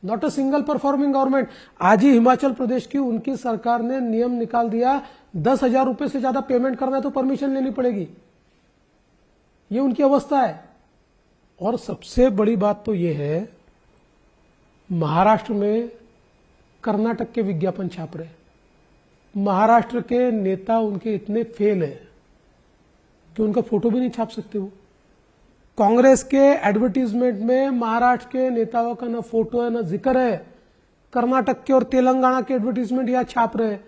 not a single performing government. आज ही हिमाचल प्रदेश की उनकी सरकार ने नियम निकाल दिया, 10,000 रुपए से ज्यादा पेमेंट करना है तो परमिशन लेनी पड़ेगी। ये उनकी अवस्था है। और सबसे बड़ी बात तो ये है, महाराष्ट्र में कर्नाटक के विज्ञापन छाप रहे। महाराष्ट्र के नेता उनके इतने फेल है कि उनका फोटो भी नहीं छाप सकते वो। कांग्रेस के एडवर्टीजमेंट में महाराष्ट्र के नेताओं का न फोटो है न जिक्र है। कर्नाटक के और तेलंगाना के एडवर्टीजमेंट यहां छाप रहे।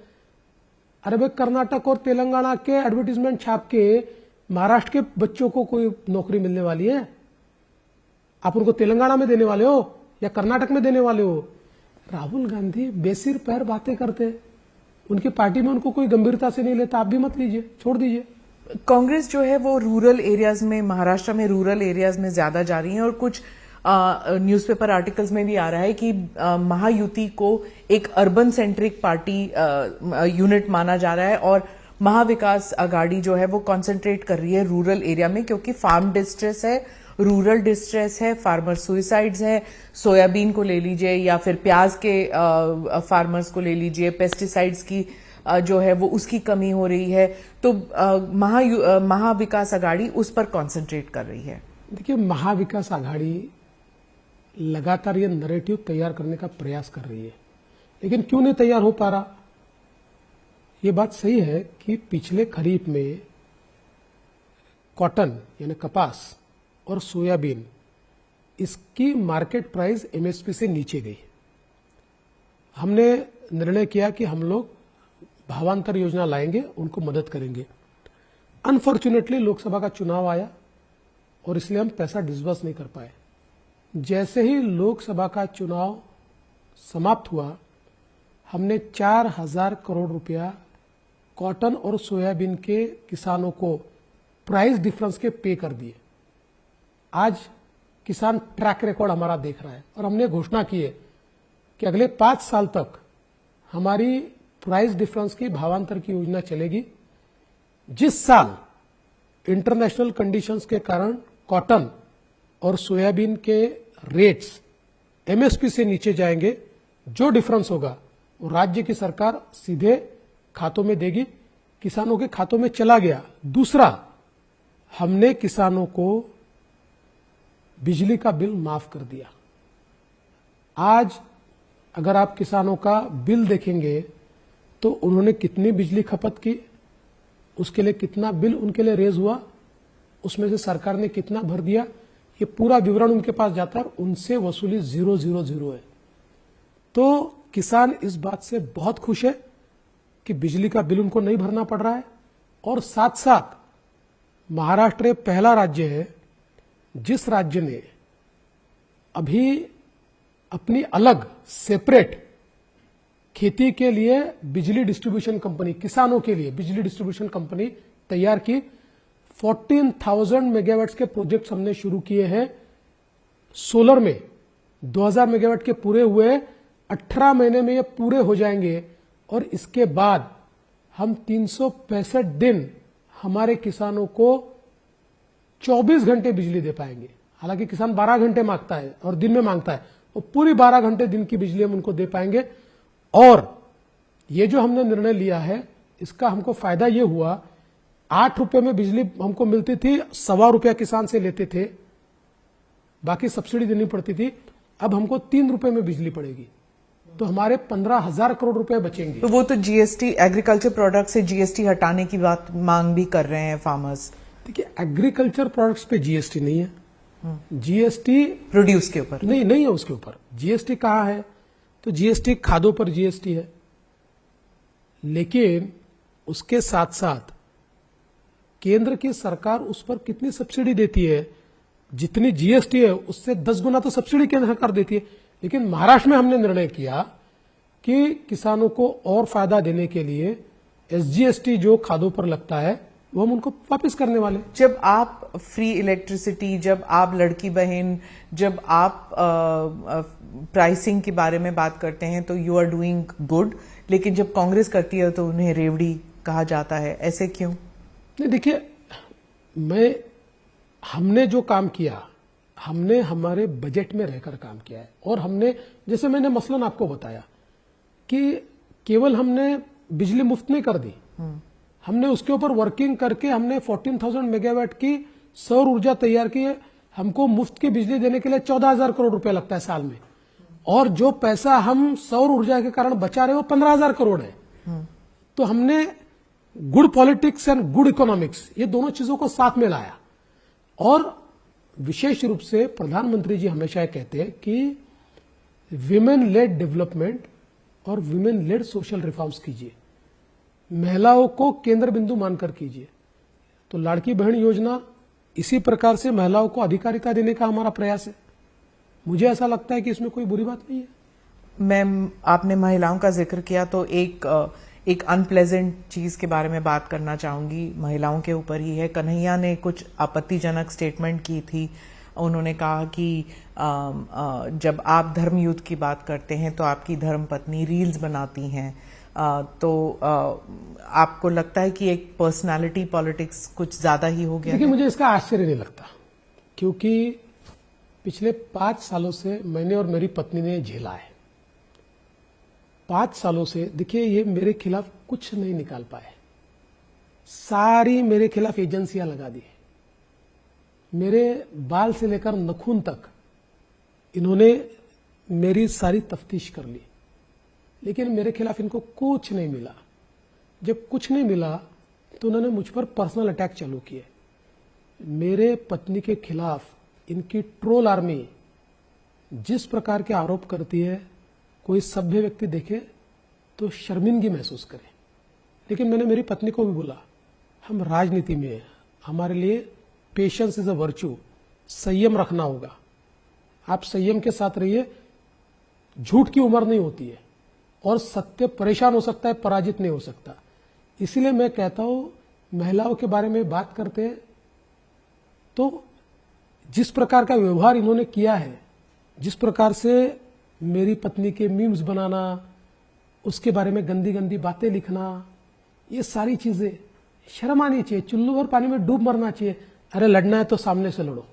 अरे भाई, कर्नाटक और तेलंगाना के एडवर्टीजमेंट छाप के महाराष्ट्र के बच्चों को कोई नौकरी मिलने वाली है? आप उनको तेलंगाना में देने वाले हो या कर्नाटक में देने वाले हो? राहुल गांधी बेसिर पैर बातें करते, उनकी पार्टी में उनको कोई गंभीरता से नहीं लेता। आप भी मत लीजिए, छोड़ दीजिए। कांग्रेस जो है वो रूरल एरियाज में, महाराष्ट्र में रूरल एरियाज में ज्यादा जा रही है और कुछ न्यूज़पेपर आर्टिकल्स में भी आ रहा है कि महायुति को एक अर्बन सेंट्रिक पार्टी यूनिट माना जा रहा है और महाविकास आघाड़ी जो है वो कंसंट्रेट कर रही है रूरल एरिया में, क्योंकि फार्म डिस्ट्रेस है, रूरल डिस्ट्रेस है, फार्मर सुइसाइड्स है। सोयाबीन को ले लीजिए या फिर प्याज के फार्मर्स को ले लीजिए, पेस्टिसाइड्स की जो है वो उसकी कमी हो रही है। तो महाविकास आघाड़ी उस पर कंसंट्रेट कर रही है। देखिए, महाविकास आघाड़ी लगातार ये नैरेटिव तैयार करने का प्रयास कर रही है, लेकिन क्यों नहीं तैयार हो पा रहा? ये बात सही है कि पिछले खरीफ में कॉटन यानी कपास और सोयाबीन, इसकी मार्केट प्राइस एमएसपी से नीचे गई। हमने निर्णय किया कि हम लोग भावांतर योजना लाएंगे, उनको मदद करेंगे। अनफॉर्चुनेटली लोकसभा का चुनाव आया और इसलिए हम पैसा डिसबर्स नहीं कर पाए। जैसे ही लोकसभा का चुनाव समाप्त हुआ, हमने 4,000 करोड़ रुपया कॉटन और सोयाबीन के किसानों को प्राइस डिफरेंस के पे कर दिए। आज किसान ट्रैक रिकॉर्ड हमारा देख रहा है और हमने घोषणा की है कि अगले 5 साल तक हमारी प्राइस डिफरेंस की भावांतर की योजना चलेगी। जिस साल इंटरनेशनल कंडीशंस के कारण कॉटन और सोयाबीन के रेट्स एमएसपी से नीचे जाएंगे, जो डिफरेंस होगा वो राज्य की सरकार सीधे खातों में देगी। किसानों के खातों में चला गया। दूसरा, हमने किसानों को बिजली का बिल माफ कर दिया। आज अगर आप किसानों का बिल देखेंगे तो उन्होंने कितनी बिजली खपत की, उसके लिए कितना बिल उनके लिए रेज हुआ, उसमें से सरकार ने कितना भर दिया, ये पूरा विवरण उनके पास जाता है और उनसे वसूली 000 है। तो किसान इस बात से बहुत खुश है कि बिजली का बिल उनको नहीं भरना पड़ रहा है। और साथ साथ महाराष्ट्र पहला राज्य है जिस राज्य ने अभी अपनी अलग सेपरेट खेती के लिए बिजली डिस्ट्रीब्यूशन कंपनी, किसानों के लिए बिजली डिस्ट्रीब्यूशन कंपनी तैयार की। 14,000 मेगावाट के प्रोजेक्ट्स हमने शुरू किए हैं। सोलर में 2,000 मेगावाट के पूरे हुए, 18 महीने में ये पूरे हो जाएंगे और इसके बाद हम 365 दिन हमारे किसानों को 24 घंटे बिजली दे पाएंगे। हालांकि किसान 12 घंटे मांगता है और दिन में मांगता है, और पूरी 12 घंटे दिन की बिजली हम उनको दे पाएंगे। और ये जो हमने निर्णय लिया है, इसका हमको फायदा ये हुआ, 8 रुपए में बिजली हमको मिलती थी, ₹1.25 किसान से लेते थे, बाकी सब्सिडी देनी पड़ती थी। अब हमको 3 रुपए में बिजली पड़ेगी, तो हमारे 15,000 करोड़ रुपए बचेंगे। तो वो तो जीएसटी, एग्रीकल्चर प्रोडक्ट से जीएसटी हटाने की बात मांग भी कर रहे हैं फार्मर्स। देखिए, एग्रीकल्चर प्रोडक्ट्स पे जीएसटी नहीं है, जीएसटी प्रोड्यूस के ऊपर। नहीं है उसके ऊपर। जीएसटी कहाँ है? तो जीएसटी खादों पर जीएसटी है, लेकिन उसके साथ साथ केंद्र की सरकार उस पर कितनी सब्सिडी देती है? जितनी जीएसटी है उससे 10 गुना तो सब्सिडी केंद्र सरकार देती है। लेकिन महाराष्ट्र में हमने निर्णय किया कि किसानों को और फायदा देने के लिए एसजीएसटी जो खादों पर लगता है वो हम उनको वापस करने वाले। जब आप फ्री इलेक्ट्रिसिटी, जब आप लड़की बहन, जब आप प्राइसिंग के बारे में बात करते हैं तो यू आर डूइंग गुड, लेकिन जब कांग्रेस करती है तो उन्हें रेवड़ी कहा जाता है, ऐसे क्यों? नहीं, देखिए, हमने जो काम किया, हमने हमारे बजट में रहकर काम किया है। और हमने, जैसे मैंने मसलन आपको बताया कि केवल हमने बिजली मुफ्त नहीं कर दी, हमने उसके ऊपर वर्किंग करके हमने 14,000 मेगावाट की सौर ऊर्जा तैयार की है। हमको मुफ्त की बिजली देने के लिए 14,000 करोड़ रुपए लगता है साल में, और जो पैसा हम सौर ऊर्जा के कारण बचा रहे वो 15,000 करोड़ है। तो हमने good politics and good economics, ये दोनों चीजों को साथ में लाया। और विशेष रूप से प्रधानमंत्री जी हमेशा कहते हैं कि विमेन लेड डेवलपमेंट और विमेन लेड सोशल रिफॉर्म्स कीजिए, महिलाओं को केंद्र बिंदु मानकर कीजिए। तो लाड़की बहन योजना इसी प्रकार से महिलाओं को अधिकारिता देने का हमारा प्रयास है। मुझे ऐसा लगता है कि इसमें कोई बुरी बात नहीं है। मैम, आपने महिलाओं का जिक्र किया तो एक अनप्लेजेंट चीज के बारे में बात करना चाहूंगी, महिलाओं के ऊपर ही है। कन्हैया ने कुछ आपत्तिजनक स्टेटमेंट की थी। उन्होंने कहा कि जब आप धर्म युद्ध की बात करते हैं तो आपकी धर्मपत्नी रील्स बनाती हैं, तो आपको लगता है कि एक पर्सनालिटी पॉलिटिक्स कुछ ज्यादा ही हो गया? देखिए, मुझे इसका आश्चर्य नहीं लगता, क्योंकि पिछले 5 सालों से मैंने और मेरी पत्नी ने झेला है। 5 सालों से देखिए, ये मेरे खिलाफ कुछ नहीं निकाल पाए। सारी मेरे खिलाफ एजेंसियां लगा दी, मेरे बाल से लेकर नखून तक इन्होंने मेरी सारी तफ्तीश कर ली, लेकिन मेरे खिलाफ इनको कुछ नहीं मिला। जब कुछ नहीं मिला तो उन्होंने मुझ पर पर्सनल अटैक चालू किए। मेरे पत्नी के खिलाफ इनकी ट्रोल आर्मी जिस प्रकार के आरोप करती है, कोई सभ्य व्यक्ति देखे तो शर्मिंदगी महसूस करे। लेकिन मैंने मेरी पत्नी को भी बोला, हम राजनीति में हैं, हमारे लिए पेशेंस इज अ वर्च्यू, संयम रखना होगा। आप संयम के साथ रहिए, झूठ की उम्र नहीं होती है, और सत्य परेशान हो सकता है, पराजित नहीं हो सकता। इसलिए मैं कहता हूं, महिलाओं के बारे में बात करते हैं तो जिस प्रकार का व्यवहार इन्होंने किया है, जिस प्रकार से मेरी पत्नी के मीम्स बनाना, उसके बारे में गंदी गंदी बातें लिखना, ये सारी चीजें शर्म आनी चाहिए। चुल्लू भर पानी में डूब मरना चाहिए। अरे लड़ना है तो सामने से लड़ो,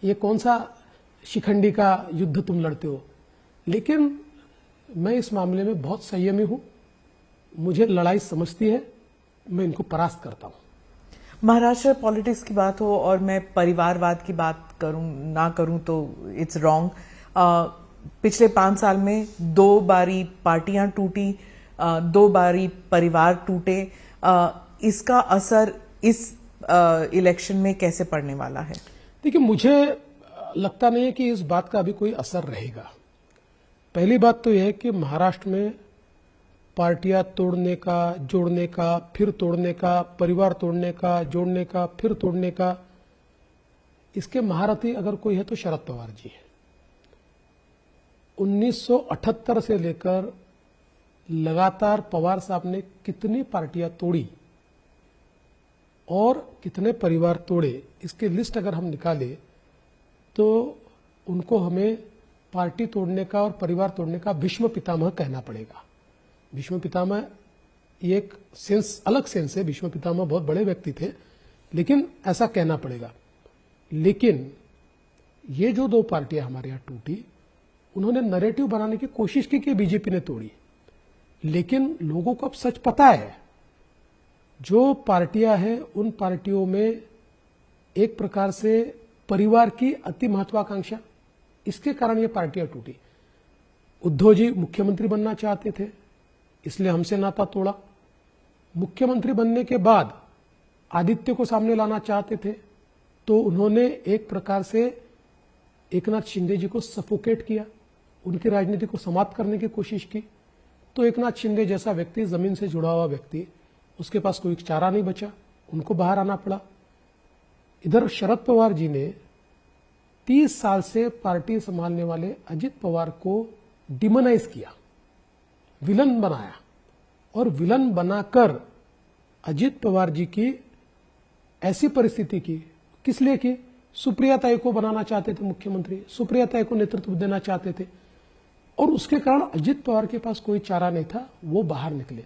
ये कौन सा शिखंडी का युद्ध तुम लड़ते हो? लेकिन मैं इस मामले में बहुत संयमी हूं, मुझे लड़ाई समझती है, मैं इनको परास्त करता हूं। महाराष्ट्र पॉलिटिक्स की बात हो और मैं परिवारवाद की बात ना करूं तो इट्स रॉन्ग। पिछले 5 साल में 2 बारी पार्टियां टूटी, 2 बारी परिवार टूटे। इसका असर इस इलेक्शन में कैसे पड़ने वाला है? देखिए, मुझे लगता नहीं है कि इस बात का अभी कोई असर रहेगा। पहली बात तो यह है कि महाराष्ट्र में पार्टियां तोड़ने का, जोड़ने का, फिर तोड़ने का, परिवार तोड़ने का, जोड़ने का, फिर तोड़ने का, इसके महारथी अगर कोई है तो शरद पवार जी है। 1978 से लेकर लगातार पवार साहब ने कितनी पार्टियां तोड़ी और कितने परिवार तोड़े, इसकी लिस्ट अगर हम निकालें तो उनको हमें पार्टी तोड़ने का और परिवार तोड़ने का भीष्म पितामह कहना पड़ेगा। भीष्म पितामह ये एक सेंस, अलग सेंस है, भीष्म पितामह बहुत बड़े व्यक्ति थे, लेकिन ऐसा कहना पड़ेगा। लेकिन ये जो 2 पार्टियां हमारे यहां टूटी, उन्होंने नैरेटिव बनाने की कोशिश की कि बीजेपी ने तोड़ी, लेकिन लोगों को अब सच पता है। जो पार्टियां हैं उन पार्टियों में एक प्रकार से परिवार की अति महत्वाकांक्षा, इसके कारण ये पार्टियां टूटी। उद्धव जी मुख्यमंत्री बनना चाहते थे, इसलिए हमसे नाता तोड़ा। मुख्यमंत्री बनने के बाद आदित्य को सामने लाना चाहते थे, तो उन्होंने एक प्रकार से एकनाथ शिंदे जी को सफोकेट किया, उनकी राजनीति को समाप्त करने की कोशिश की। तो एकनाथ शिंदे जैसा व्यक्ति, जमीन से जुड़ा हुआ व्यक्ति, उसके पास कोई चारा नहीं बचा, उनको बाहर आना पड़ा। इधर शरद पवार जी ने 30 साल से पार्टी संभालने वाले अजित पवार को डिमोनाइज किया, विलन बनाया, और विलन बनाकर अजित पवार जी की ऐसी परिस्थिति की, किस लिए की? सुप्रिया ताई को बनाना चाहते थे मुख्यमंत्री, सुप्रिया ताई को नेतृत्व देना चाहते थे, और उसके कारण अजित पवार के पास कोई चारा नहीं था, वो बाहर निकले।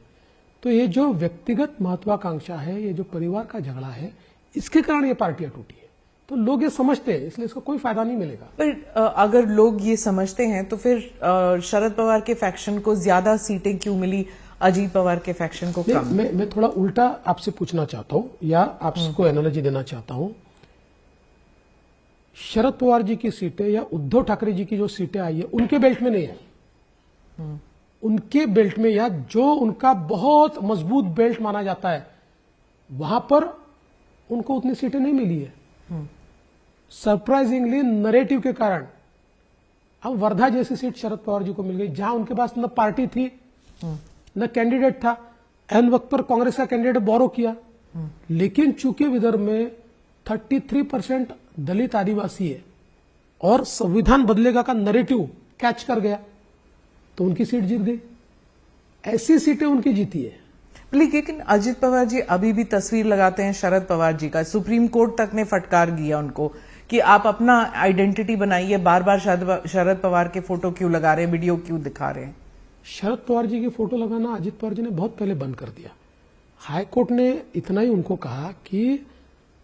तो ये जो व्यक्तिगत महत्वाकांक्षा है, ये जो परिवार का झगड़ा है, इसके कारण ये पार्टियां टूटी है। तो लोग ये समझते हैं, इसलिए इसका कोई फायदा नहीं मिलेगा। पर अगर लोग ये समझते हैं तो फिर शरद पवार के फैक्शन को ज्यादा सीटें क्यों मिली, अजीत पवार के फैक्शन को कम? मैं थोड़ा उल्टा आपसे पूछना चाहता हूं, या आपको एनालॉजी देना चाहता हूं। शरद पवार जी की सीटें या उद्धव ठाकरे जी की जो सीटें आई है, उनके बेल्ट में नहीं है। उनके बेल्ट में, या जो उनका बहुत मजबूत बेल्ट माना जाता है, वहां पर उनको उतनी सीटें नहीं मिली है। सरप्राइजिंगली नरेटिव के कारण अब वर्धा जैसी सीट शरद पवार जी को मिल गई, जहां उनके पास न पार्टी थी न कैंडिडेट था। एन वक्त पर कांग्रेस का कैंडिडेट बोरो किया, लेकिन चूंकि विदर्भ में 33% दलित आदिवासी है और संविधान बदलेगा का नरेटिव कैच कर गया, तो उनकी सीट जीत गई। ऐसी सीटें उनकी जीती है। लेकिन अजित पवार जी अभी भी तस्वीर लगाते हैं शरद पवार जी का। सुप्रीम कोर्ट तक ने फटकार दिया उनको कि आप अपना आइडेंटिटी बनाइए, बार बार शरद पवार के फोटो क्यों लगा रहे हैं, वीडियो क्यों दिखा रहे हैं? शरद पवार जी की फोटो लगाना अजित पवार जी ने बहुत पहले बंद कर दिया। हाई कोर्ट ने इतना ही उनको कहा कि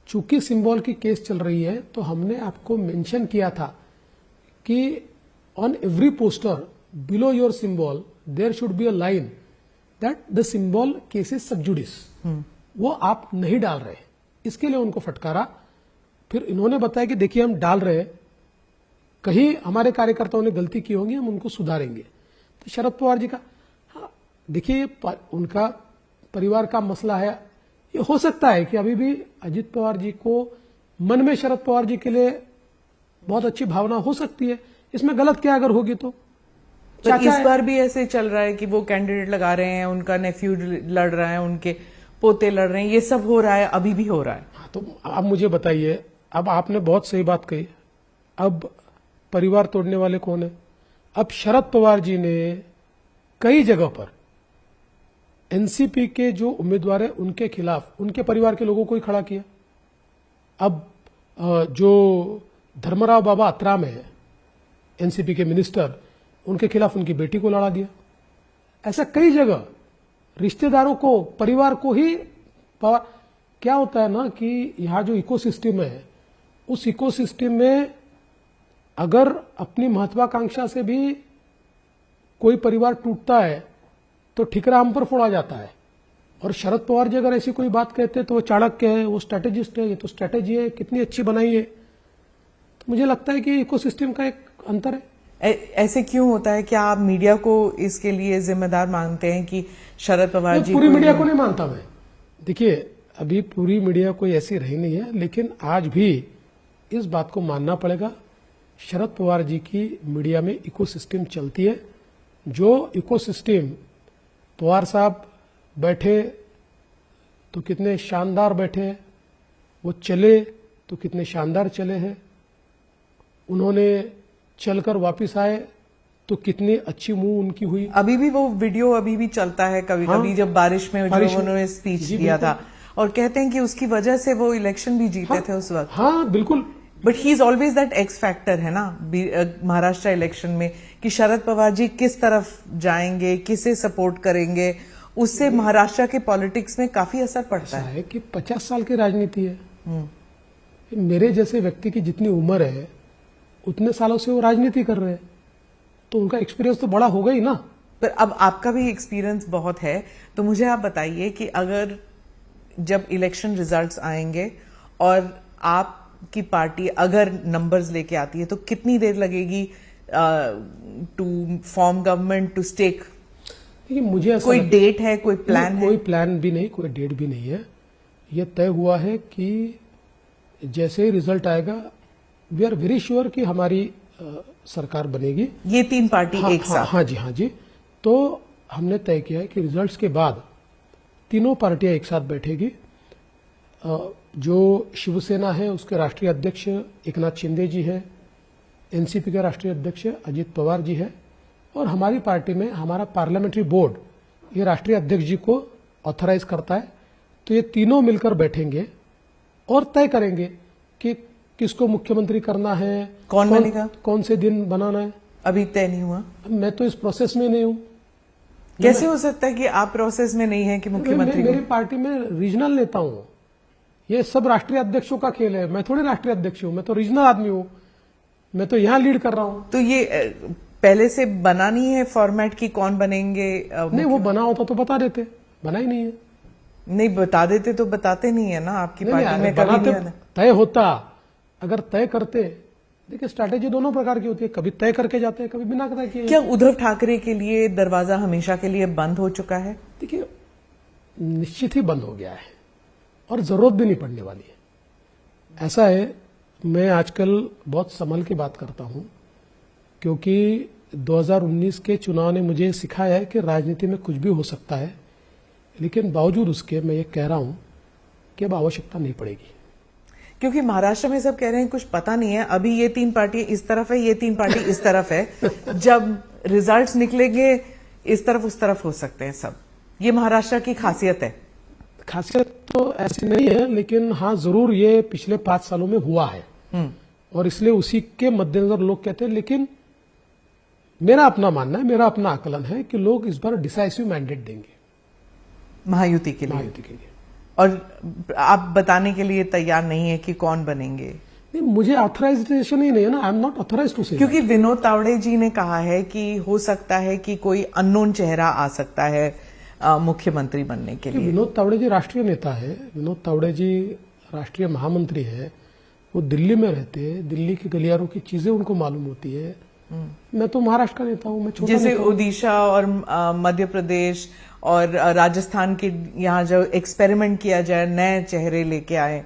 चूंकि सिंबल की केस चल रही है, तो हमने आपको मेंशन किया था कि on every poster below your symbol there should be a line that the symbol case is sub judice. वो आप नहीं डाल रहे, इसके लिए उनको फटकारा। फिर इन्होंने बताया कि देखिए हम डाल रहे हैं, कहीं हमारे कार्यकर्ताओं ने गलती की होगी, हम उनको सुधारेंगे। तो शरद पवार जी का, हाँ देखिए, उनका परिवार का मसला है। ये हो सकता है कि अभी भी अजित पवार जी को मन में शरद पवार जी के लिए बहुत अच्छी भावना हो सकती है, इसमें गलत क्या अगर होगी तो? इस बार भी ऐसे चल रहा है कि वो कैंडिडेट लगा रहे हैं, उनका नेफ्यू लड़ रहा है, उनके पोते लड़ रहे हैं, ये सब हो रहा है, अभी भी हो रहा है। हाँ, तो अब मुझे बताइए, अब आपने बहुत सही बात कही, अब परिवार तोड़ने वाले कौन है? अब शरद पवार जी ने कई जगह पर एनसीपी के जो उम्मीदवार है उनके खिलाफ उनके परिवार के लोगों को ही खड़ा किया। अब जो धर्मराव बाबा अत्राम है, एनसीपी के मिनिस्टर, उनके खिलाफ उनकी बेटी को लड़ा दिया। ऐसा कई जगह रिश्तेदारों को, परिवार को ही पावर। क्या होता है ना कि यहां जो इकोसिस्टम है, उस इकोसिस्टम में अगर अपनी महत्वाकांक्षा से भी कोई परिवार टूटता है तो ठिकरा हम पर फोड़ा जाता है। और शरद पवार जी अगर ऐसी कोई बात कहते हैं तो वो चाणक्य है, वो स्ट्रेटेजिस्ट है, ये तो स्ट्रेटेजी है, कितनी अच्छी बनाई है। तो मुझे लगता है कि इकोसिस्टम का एक अंतर है। ऐसे क्यों होता है? क्या आप मीडिया को इसके लिए जिम्मेदार मानते हैं कि शरद पवार जी? पूरी मीडिया को नहीं मानता मैं। देखिए, अभी पूरी मीडिया कोई ऐसी रही नहीं है, लेकिन आज भी इस बात को मानना पड़ेगा, शरद पवार जी की मीडिया में इकोसिस्टम चलती है। जो इकोसिस्टम पवार साहब बैठे तो कितने शानदार बैठे, वो चले तो कितने शानदार चले हैं, उन्होंने चलकर वापस आए तो कितनी अच्छी मुंह उनकी हुई। अभी भी वो वीडियो अभी भी चलता है कभी कभी, जब बारिश में जो उन्होंने स्पीच दिया था, और कहते हैं कि उसकी वजह से वो इलेक्शन भी जीते थे उस वक्त। हाँ बिल्कुल। But he is always that x factor है ना महाराष्ट्र इलेक्शन में, कि शरद पवार जी किस तरफ जाएंगे, किसे सपोर्ट करेंगे, उससे महाराष्ट्र के पॉलिटिक्स में काफी असर पड़ता है। कि 50 साल की राजनीति है। मेरे जैसे व्यक्ति की जितनी उम्र है उतने सालों से वो राजनीति कर रहे हैं, तो उनका एक्सपीरियंस तो बड़ा होगा ही ना। पर अब आपका भी एक्सपीरियंस बहुत है, तो मुझे आप बताइए कि अगर जब इलेक्शन रिजल्ट्स आएंगे और आपकी पार्टी अगर नंबर्स लेके आती है, तो कितनी देर लगेगी to form government, to stake? देखिए, मुझे ऐसा कोई डेट है, कोई प्लान है? कोई प्लान भी नहीं, कोई डेट भी नहीं है। यह तय हुआ है कि जैसे ही रिजल्ट आएगा वी आर वेरी श्योर कि हमारी सरकार बनेगी। ये तीन पार्टी एक साथ? हाँ जी। तो हमने तय किया है कि रिजल्ट्स के बाद तीनों पार्टियां एक साथ बैठेगी। जो शिवसेना है उसके राष्ट्रीय अध्यक्ष एकनाथ शिंदे जी है, एनसीपी के राष्ट्रीय अध्यक्ष अजित पवार जी है, और हमारी पार्टी में हमारा पार्लियामेंट्री बोर्ड ये राष्ट्रीय अध्यक्ष जी को ऑथराइज करता है। तो ये तीनों मिलकर बैठेंगे और तय करेंगे कि किसको मुख्यमंत्री करना है, कौन बनेगा, कौन से दिन बनाना है। अभी तय नहीं हुआ? मैं तो इस प्रोसेस में नहीं हूं। कैसे हो सकता है कि आप प्रोसेस में नहीं है कि मुख्यमंत्री? मेरी पार्टी में रीजनल नेता हूं। ये सब राष्ट्रीय अध्यक्षों का खेल है। मैं थोड़े राष्ट्रीय अध्यक्ष हूं, मैं तो रीजनल आदमी हूं। मैं तो यहां लीड कर रहा हूं। तो ये पहले से बना नहीं है फॉर्मेट की कौन बनेंगे? नहीं, वो बना होता तो बता देते, बना ही नहीं है। नहीं, बता देते तो बताते नहीं है ना आपकी पार्टी में कभी नहीं आना। तय होता, अगर तय करते, देखिए स्ट्रैटेजी दोनों प्रकार की होती है, कभी तय करके जाते हैं, कभी बिना तय किए। क्या उद्धव ठाकरे के लिए दरवाजा हमेशा के लिए बंद हो चुका है? देखिए निश्चित ही बंद हो गया है और जरूरत भी नहीं पड़ने वाली है। ऐसा है, मैं आजकल बहुत संभल के बात करता हूं, क्योंकि 2019 के चुनाव ने मुझे सिखाया है कि राजनीति में कुछ भी हो सकता है, लेकिन बावजूद उसके मैं ये कह रहा हूं कि अब आवश्यकता नहीं पड़ेगी। क्योंकि महाराष्ट्र में सब कह रहे हैं कुछ पता नहीं है, अभी ये तीन पार्टी इस तरफ है, ये तीन पार्टी इस तरफ है। जब रिजल्ट्स निकलेंगे इस तरफ उस तरफ हो सकते हैं सब। ये महाराष्ट्र की खासियत है। खासियत तो ऐसी नहीं है, लेकिन हाँ जरूर ये पिछले 5 सालों में हुआ है और इसलिए उसी के मद्देनजर लोग कहते हैं। लेकिन मेरा अपना मानना है, मेरा अपना आकलन है कि लोग इस बार डिसाइसिव मैंडेट देंगे महायुति के लिए। महायुति के लिए। और आप बताने के लिए तैयार नहीं है कि कौन बनेंगे? नहीं, मुझे ऑथराइजेशन ही नहीं है ना, I am not authorise to say. क्योंकि विनोद तावड़े जी ने कहा है कि हो सकता है कि कोई अननोन चेहरा आ सकता है मुख्यमंत्री बनने के लिए। विनोद तावड़े जी राष्ट्रीय नेता है, विनोद तावड़े जी राष्ट्रीय महामंत्री है, वो दिल्ली में रहते हैं, दिल्ली की गलियारों की चीजें उनको मालूम होती है। मैं तो महाराष्ट्र का नेता हूं, मैं छोटा जैसे नेता हूं। ओडिशा और मध्य प्रदेश और राजस्थान के यहाँ जो एक्सपेरिमेंट किया जाए, नए चेहरे लेके आए,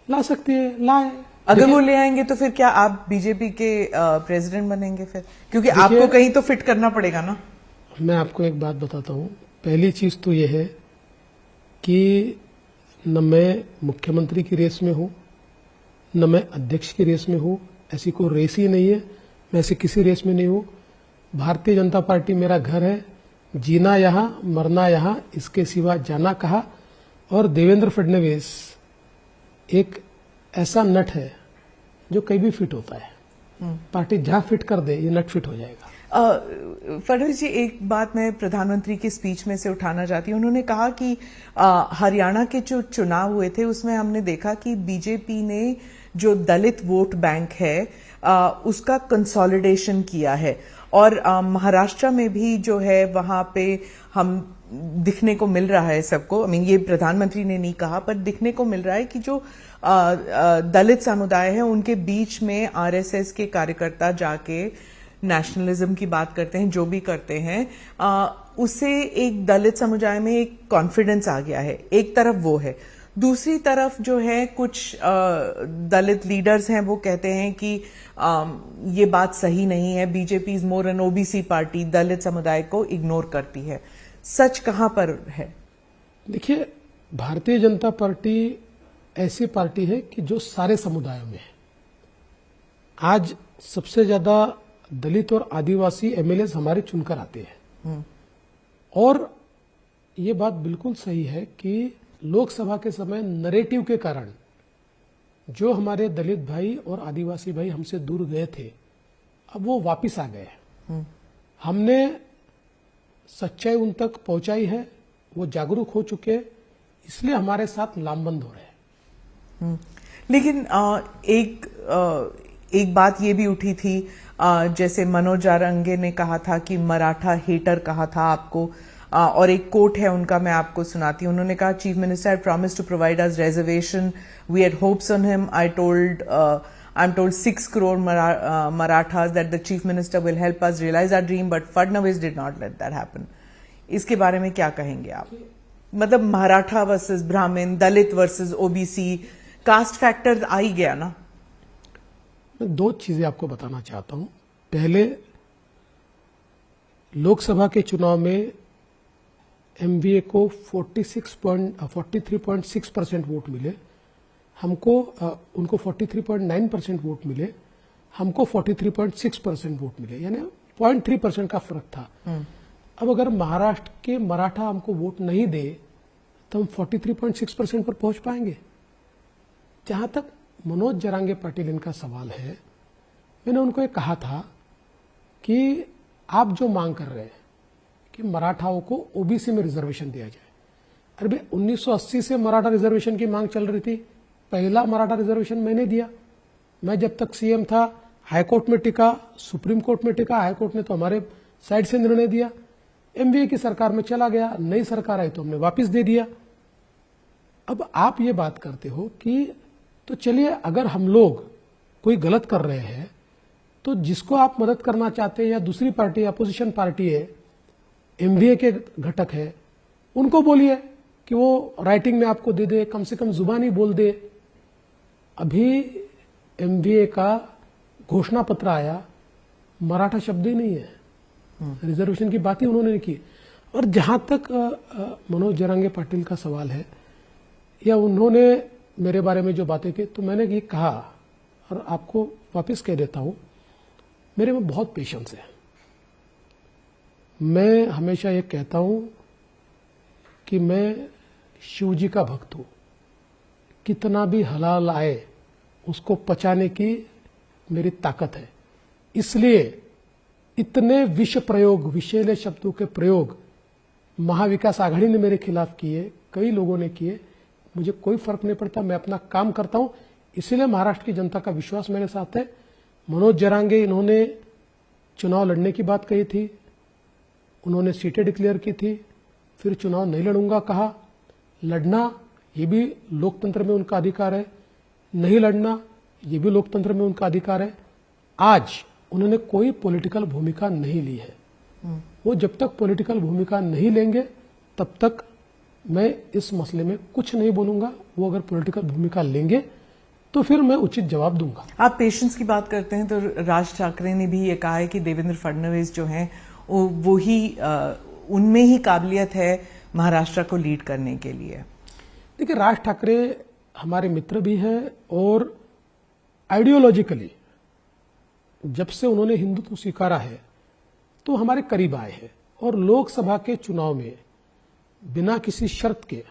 ला सकते हैं, लाए। अगर वो ले आएंगे तो फिर क्या आप बीजेपी के प्रेसिडेंट बनेंगे फिर? क्योंकि आपको कहीं तो फिट करना पड़ेगा ना। मैं आपको एक बात बताता हूं। पहली चीज तो यह है कि न मैं मुख्यमंत्री की रेस में हूं, न मैं अध्यक्ष की रेस में हूं। ऐसी कोई रेस ही नहीं है, मैं ऐसे किसी रेस में नहीं हूं। भारतीय जनता पार्टी मेरा घर है, जीना यहां, मरना यहां, इसके सिवा जाना कहा। और देवेंद्र फडणवीस एक ऐसा नट है जो कहीं भी फिट होता है। पार्टी जहां फिट कर दे, ये नट फिट हो जाएगा। फडणवीस जी, एक बात मैं प्रधानमंत्री की स्पीच में से उठाना चाहती हूं। उन्होंने कहा कि हरियाणा के जो चुनाव हुए थे उसमें हमने देखा कि बीजेपी ने जो दलित वोट बैंक है उसका कंसोलिडेशन किया है, और महाराष्ट्र में भी जो है वहां पे हम दिखने को मिल रहा है सबको। आई मीन, ये प्रधानमंत्री ने नहीं कहा, पर दिखने को मिल रहा है कि जो दलित समुदाय है उनके बीच में आरएसएस के कार्यकर्ता जाके नेशनलिज्म की बात करते हैं, जो भी करते हैं, उससे एक दलित समुदाय में एक कॉन्फिडेंस आ गया है। एक तरफ वो है, दूसरी तरफ जो है कुछ दलित लीडर्स हैं, वो कहते हैं कि ये बात सही नहीं है, BJP is more an OBC party, Dalit समुदाय को इग्नोर करती है। सच कहां पर है? देखिए, भारतीय जनता पार्टी ऐसी पार्टी है कि जो सारे समुदायों में है। आज सबसे ज्यादा दलित और आदिवासी एमएलए हमारे चुनकर आते हैं, और ये बात बिल्कुल सही है कि लोकसभा के समय नरेटिव के कारण जो हमारे दलित भाई और आदिवासी भाई हमसे दूर गए थे, अब वो वापिस आ गए। हमने सच्चाई उन तक पहुंचाई है, वो जागरूक हो चुके, इसलिए हमारे साथ लामबंद हो रहे हैं। लेकिन एक बात ये भी उठी थी, जैसे मनोज जारंगे ने कहा था कि मराठा हेटर कहा था आपको, और एक कोट है उनका, मैं आपको सुनाती हूं। उन्होंने कहा, chief minister had promised to provide us reservation, we had hopes on him, I am told 6 crore Marathas that the chief minister will help us realize our dream, but Fadnavis did not let that happen. इसके बारे में क्या कहेंगे आप? मतलब Maratha versus ब्राह्मण, दलित versus OBC, cast factor आ ही गया ना। मैं दो चीजें आपको बताना चाहता हूं। पहले, लोकसभा के चुनाव में एमवीए को 43.6% वोट मिले, हमको उनको 43.9% वोट मिले, हमको 43.6% वोट मिले, यानी 0.3% का फर्क था। अब अगर महाराष्ट्र के मराठा हमको वोट नहीं दे तो हम 43.6% पर पहुंच पाएंगे। जहां तक मनोज जरांगे पाटिल इनका सवाल है, मैंने उनको ये कहा था कि आप जो मांग कर रहे हैं कि मराठाओं को ओबीसी में रिजर्वेशन दिया जाए, अरे भाई 1980 से मराठा रिजर्वेशन की मांग चल रही थी। पहला मराठा रिजर्वेशन मैंने दिया। मैं जब तक सीएम था हाईकोर्ट में टिका, सुप्रीम कोर्ट में टिका, हाईकोर्ट ने तो हमारे साइड से निर्णय दिया। एमवीए की सरकार में चला गया, नई सरकार आई तो हमने वापस दे दिया। अब आप ये बात करते हो कि तो चलिए, अगर हम लोग कोई गलत कर रहे हैं तो जिसको आप मदद करना चाहते हैं या दूसरी पार्टी अपोजिशन पार्टी है, एमवीए के घटक है, उनको बोलिए कि वो राइटिंग में आपको दे दे, कम से कम जुबानी बोल दे। अभी एमवीए का घोषणा पत्र आया, मराठा शब्द ही नहीं है, रिजर्वेशन की बात ही उन्होंने नहीं की। और जहां तक मनोज जरांगे पाटिल का सवाल है, या उन्होंने मेरे बारे में जो बातें की, तो मैंने ये कहा और आपको वापस कह देता हूं, मेरे में बहुत पेशेंस है। मैं हमेशा ये कहता हूं कि मैं शिव जी का भक्त हूं। कितना भी हलाल आए उसको पचाने की मेरी ताकत है। इसलिए इतने विष प्रयोग, विषैले शब्दों के प्रयोग महाविकास आघाड़ी ने मेरे खिलाफ किए, कई लोगों ने किए, मुझे कोई फर्क नहीं पड़ता। मैं अपना काम करता हूं। इसीलिए महाराष्ट्र की जनता का विश्वास मेरे साथ है। मनोज जरांगे, इन्होंने चुनाव लड़ने की बात कही थी, उन्होंने सीटें डिक्लेयर की थी, फिर चुनाव नहीं लड़ूंगा कहा। लड़ना ये भी लोकतंत्र में उनका अधिकार है, नहीं लड़ना ये भी लोकतंत्र में उनका अधिकार है। आज उन्होंने कोई पॉलिटिकल भूमिका नहीं ली है। वो जब तक पॉलिटिकल भूमिका नहीं लेंगे तब तक मैं इस मसले में कुछ नहीं बोलूंगा। वो अगर पॉलिटिकल भूमिका लेंगे तो फिर मैं उचित जवाब दूंगा। आप पेशेंस की बात करते हैं तो राज ठाकरे ने भी ये कहा है कि देवेंद्र फडणवीस जो हैं वो ही उनमें ही काबिलियत है महाराष्ट्र को लीड करने के लिए। देखिए, राज ठाकरे हमारे मित्र भी हैं और आइडियोलॉजिकली जब से उन्होंने हिंदुत्व स्वीकारा है तो हमारे करीब आए हैं। और लोकसभा के चुनाव में बिना किसी शर्त के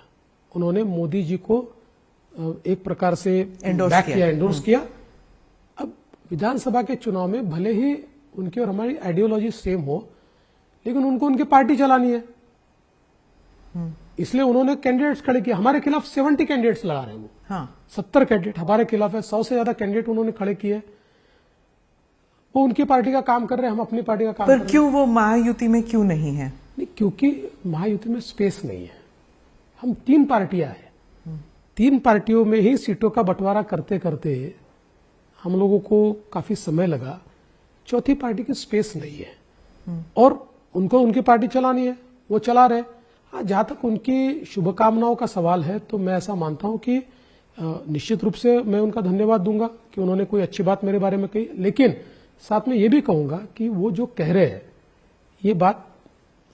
उन्होंने मोदी जी को एक प्रकार से एंडोर्स किया। अब विधानसभा के चुनाव में भले ही उनकी और हमारी आइडियोलॉजी सेम हो, लेकिन उनको उनकी पार्टी चलानी है, इसलिए उन्होंने कैंडिडेट्स खड़े किए। हमारे खिलाफ 70 कैंडिडेट्स लड़ा रहे हैं वो। हाँ। 70 कैंडिडेट हमारे खिलाफ है, 100 से ज्यादा कैंडिडेट उन्होंने खड़े किए। वो उनकी पार्टी का काम कर रहे हैं, हम अपनी पार्टी का काम कर रहे हैं। पर क्यों वो महायुति में क्यों नहीं है? नहीं, क्योंकि महायुति में स्पेस नहीं है। हम 3 पार्टियां हैं, 3 पार्टियों में ही सीटों का बंटवारा करते करते हम लोगों को काफी समय लगा। चौथी पार्टी की स्पेस नहीं है और उनको उनकी पार्टी चलानी है, वो चला रहे। हाँ, जहां तक उनकी शुभकामनाओं का सवाल है तो मैं ऐसा मानता हूं कि निश्चित रूप से मैं उनका धन्यवाद दूंगा कि उन्होंने कोई अच्छी बात मेरे बारे में कही, लेकिन साथ में ये भी कहूंगा कि वो जो कह रहे हैं ये बात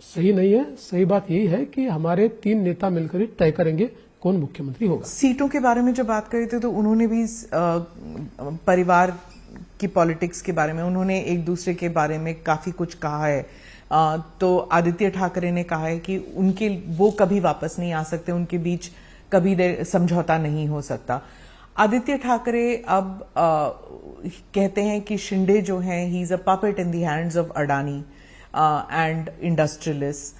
सही नहीं है। सही बात यही है कि हमारे 3 नेता मिलकर ही तय करेंगे कौन मुख्यमंत्री होगा। सीटों के बारे में जब बात करी थी तो उन्होंने भी परिवार की पॉलिटिक्स के बारे में, उन्होंने एक दूसरे के बारे में काफी कुछ कहा है। तो आदित्य ठाकरे ने कहा है कि उनके वो कभी वापस नहीं आ सकते, उनके बीच कभी समझौता नहीं हो सकता। आदित्य ठाकरे अब कहते हैं कि शिंदे जो हैं he is a puppet in the hands of Adani and industrialist.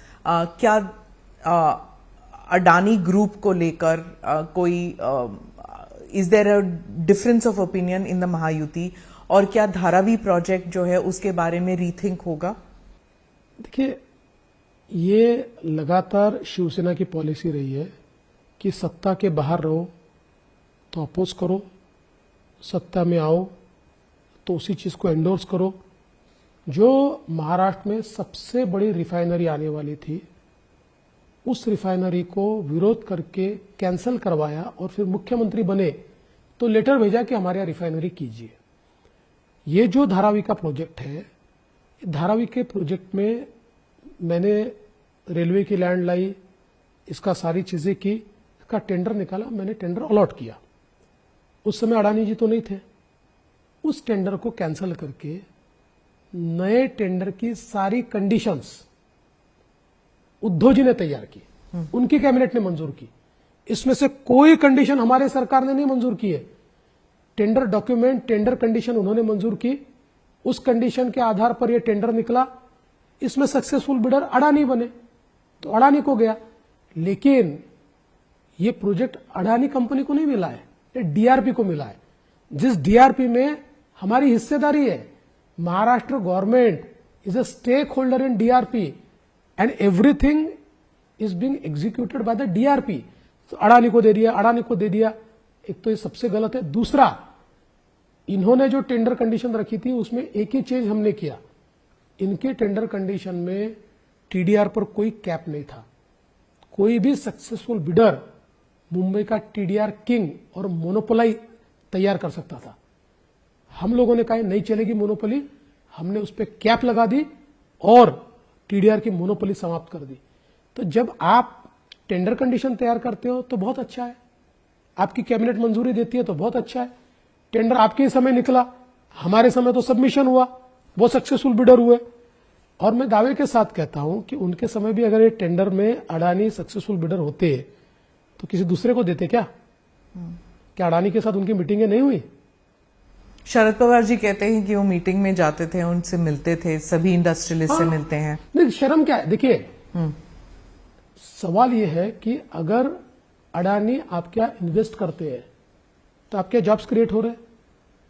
क्या अडानी ग्रुप को लेकर कोई is there a difference of opinion in the Mahayuti, और क्या धारावी प्रोजेक्ट जो है उसके बारे में रीथिंक होगा? देखिए, ये लगातार शिवसेना की पॉलिसी रही है कि सत्ता के बाहर रहो तो अपोज करो, सत्ता में आओ तो उसी चीज को एंडोर्स करो। जो महाराष्ट्र में सबसे बड़ी रिफाइनरी आने वाली थी, उस रिफाइनरी को विरोध करके कैंसिल करवाया और फिर मुख्यमंत्री बने तो लेटर भेजा कि हमारे यहाँ रिफाइनरी कीजिए। ये जो धारावी का प्रोजेक्ट है, धारावी के प्रोजेक्ट में मैंने रेलवे की लैंड लाई, इसका सारी चीजें की, इसका टेंडर निकाला, मैंने टेंडर अलॉट किया। उस समय अडानी जी तो नहीं थे। उस टेंडर को कैंसिल करके नए टेंडर की सारी कंडीशंस उद्धव जी ने तैयार की, उनकी कैबिनेट ने मंजूर की। इसमें से कोई कंडीशन हमारे सरकार ने नहीं मंजूर की है। टेंडर डॉक्यूमेंट, टेंडर कंडीशन उन्होंने मंजूर की। उस कंडीशन के आधार पर यह टेंडर निकला। इसमें सक्सेसफुल बिडर अडानी बने, तो अडानी को गया। लेकिन यह प्रोजेक्ट अडानी कंपनी को नहीं मिला है, ये डीआरपी को मिला है, जिस डीआरपी में हमारी हिस्सेदारी है। Maharashtra government is a stakeholder in DRP and everything is being executed by the DRP. तो अडानी को दे दिया, अडानी को दे दिया। एक तो ये सबसे गलत है। दूसरा, इन्होंने जो टेंडर कंडीशन रखी थी उसमें एक ही चेंज हमने किया। इनके टेंडर कंडीशन में टीडीआर पर कोई कैप नहीं था। कोई भी सक्सेसफुल बिडर मुंबई का टीडीआर किंग और मोनोपोलाई तैयार कर सकता था। हम लोगों ने कहा नहीं चलेगी मोनोपोली, हमने उस पर कैप लगा दी और टीडीआर की मोनोपोली समाप्त कर दी। तो जब आप टेंडर कंडीशन तैयार करते हो तो बहुत अच्छा है, आपकी कैबिनेट मंजूरी देती है तो बहुत अच्छा है। टेंडर आपके ही समय निकला, हमारे समय तो सबमिशन हुआ, बहुत सक्सेसफुल बिडर हुए। और मैं दावे के साथ कहता हूं कि उनके समय भी अगर ये टेंडर में अडानी सक्सेसफुल बिडर होते तो किसी दूसरे को देते क्या? क्या अडानी के साथ उनकी मीटिंगें नहीं हुई? शरद पवार जी कहते हैं कि वो मीटिंग में जाते थे, उनसे मिलते थे, सभी इंडस्ट्रियलिस्ट से मिलते हैं। नहीं, शर्म क्या है? देखिए, सवाल यह है कि अगर अडानी आपके यहाँ इन्वेस्ट करते हैं तो आपके जॉब्स क्रिएट हो रहे हैं,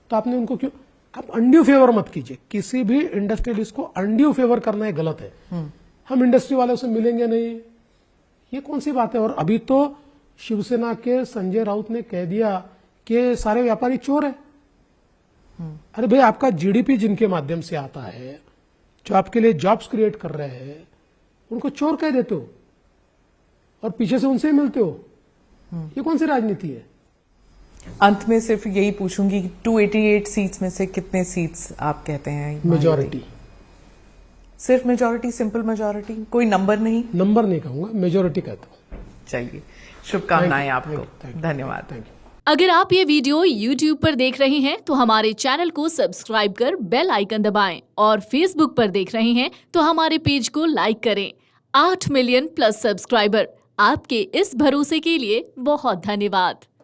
तो आपने उनको क्यों? आप अनड्यू फेवर मत कीजिए। किसी भी इंडस्ट्रियलिस्ट को अनड्यू फेवर करना है गलत है। हम इंडस्ट्री वालों से मिलेंगे नहीं, ये कौन सी बात है? और अभी तो शिवसेना के संजय राउत ने कह दिया कि सारे व्यापारी चोर है। अरे भाई, आपका जीडीपी जिनके माध्यम से आता है, जो आपके लिए जॉब्स क्रिएट कर रहे हैं, उनको चोर कह देते हो और पीछे से उनसे ही मिलते हो। ये कौन सी राजनीति है? अंत में सिर्फ यही पूछूंगी, 288 सीट्स में से कितने सीट्स आप कहते हैं? मेजॉरिटी। सिर्फ मेजॉरिटी, सिंपल मेजॉरिटी, कोई नंबर नहीं? नंबर नहीं कहूंगा, मेजॉरिटी कहता हूं। चलिए, शुभकामनाएं आपको। धन्यवाद। Thank you. अगर आप ये वीडियो YouTube पर देख रहे हैं तो हमारे चैनल को सब्सक्राइब कर बेल आइकन दबाएं और Facebook पर देख रहे हैं तो हमारे पेज को लाइक करें। 8 मिलियन प्लस सब्सक्राइबर, आपके इस भरोसे के लिए बहुत धन्यवाद।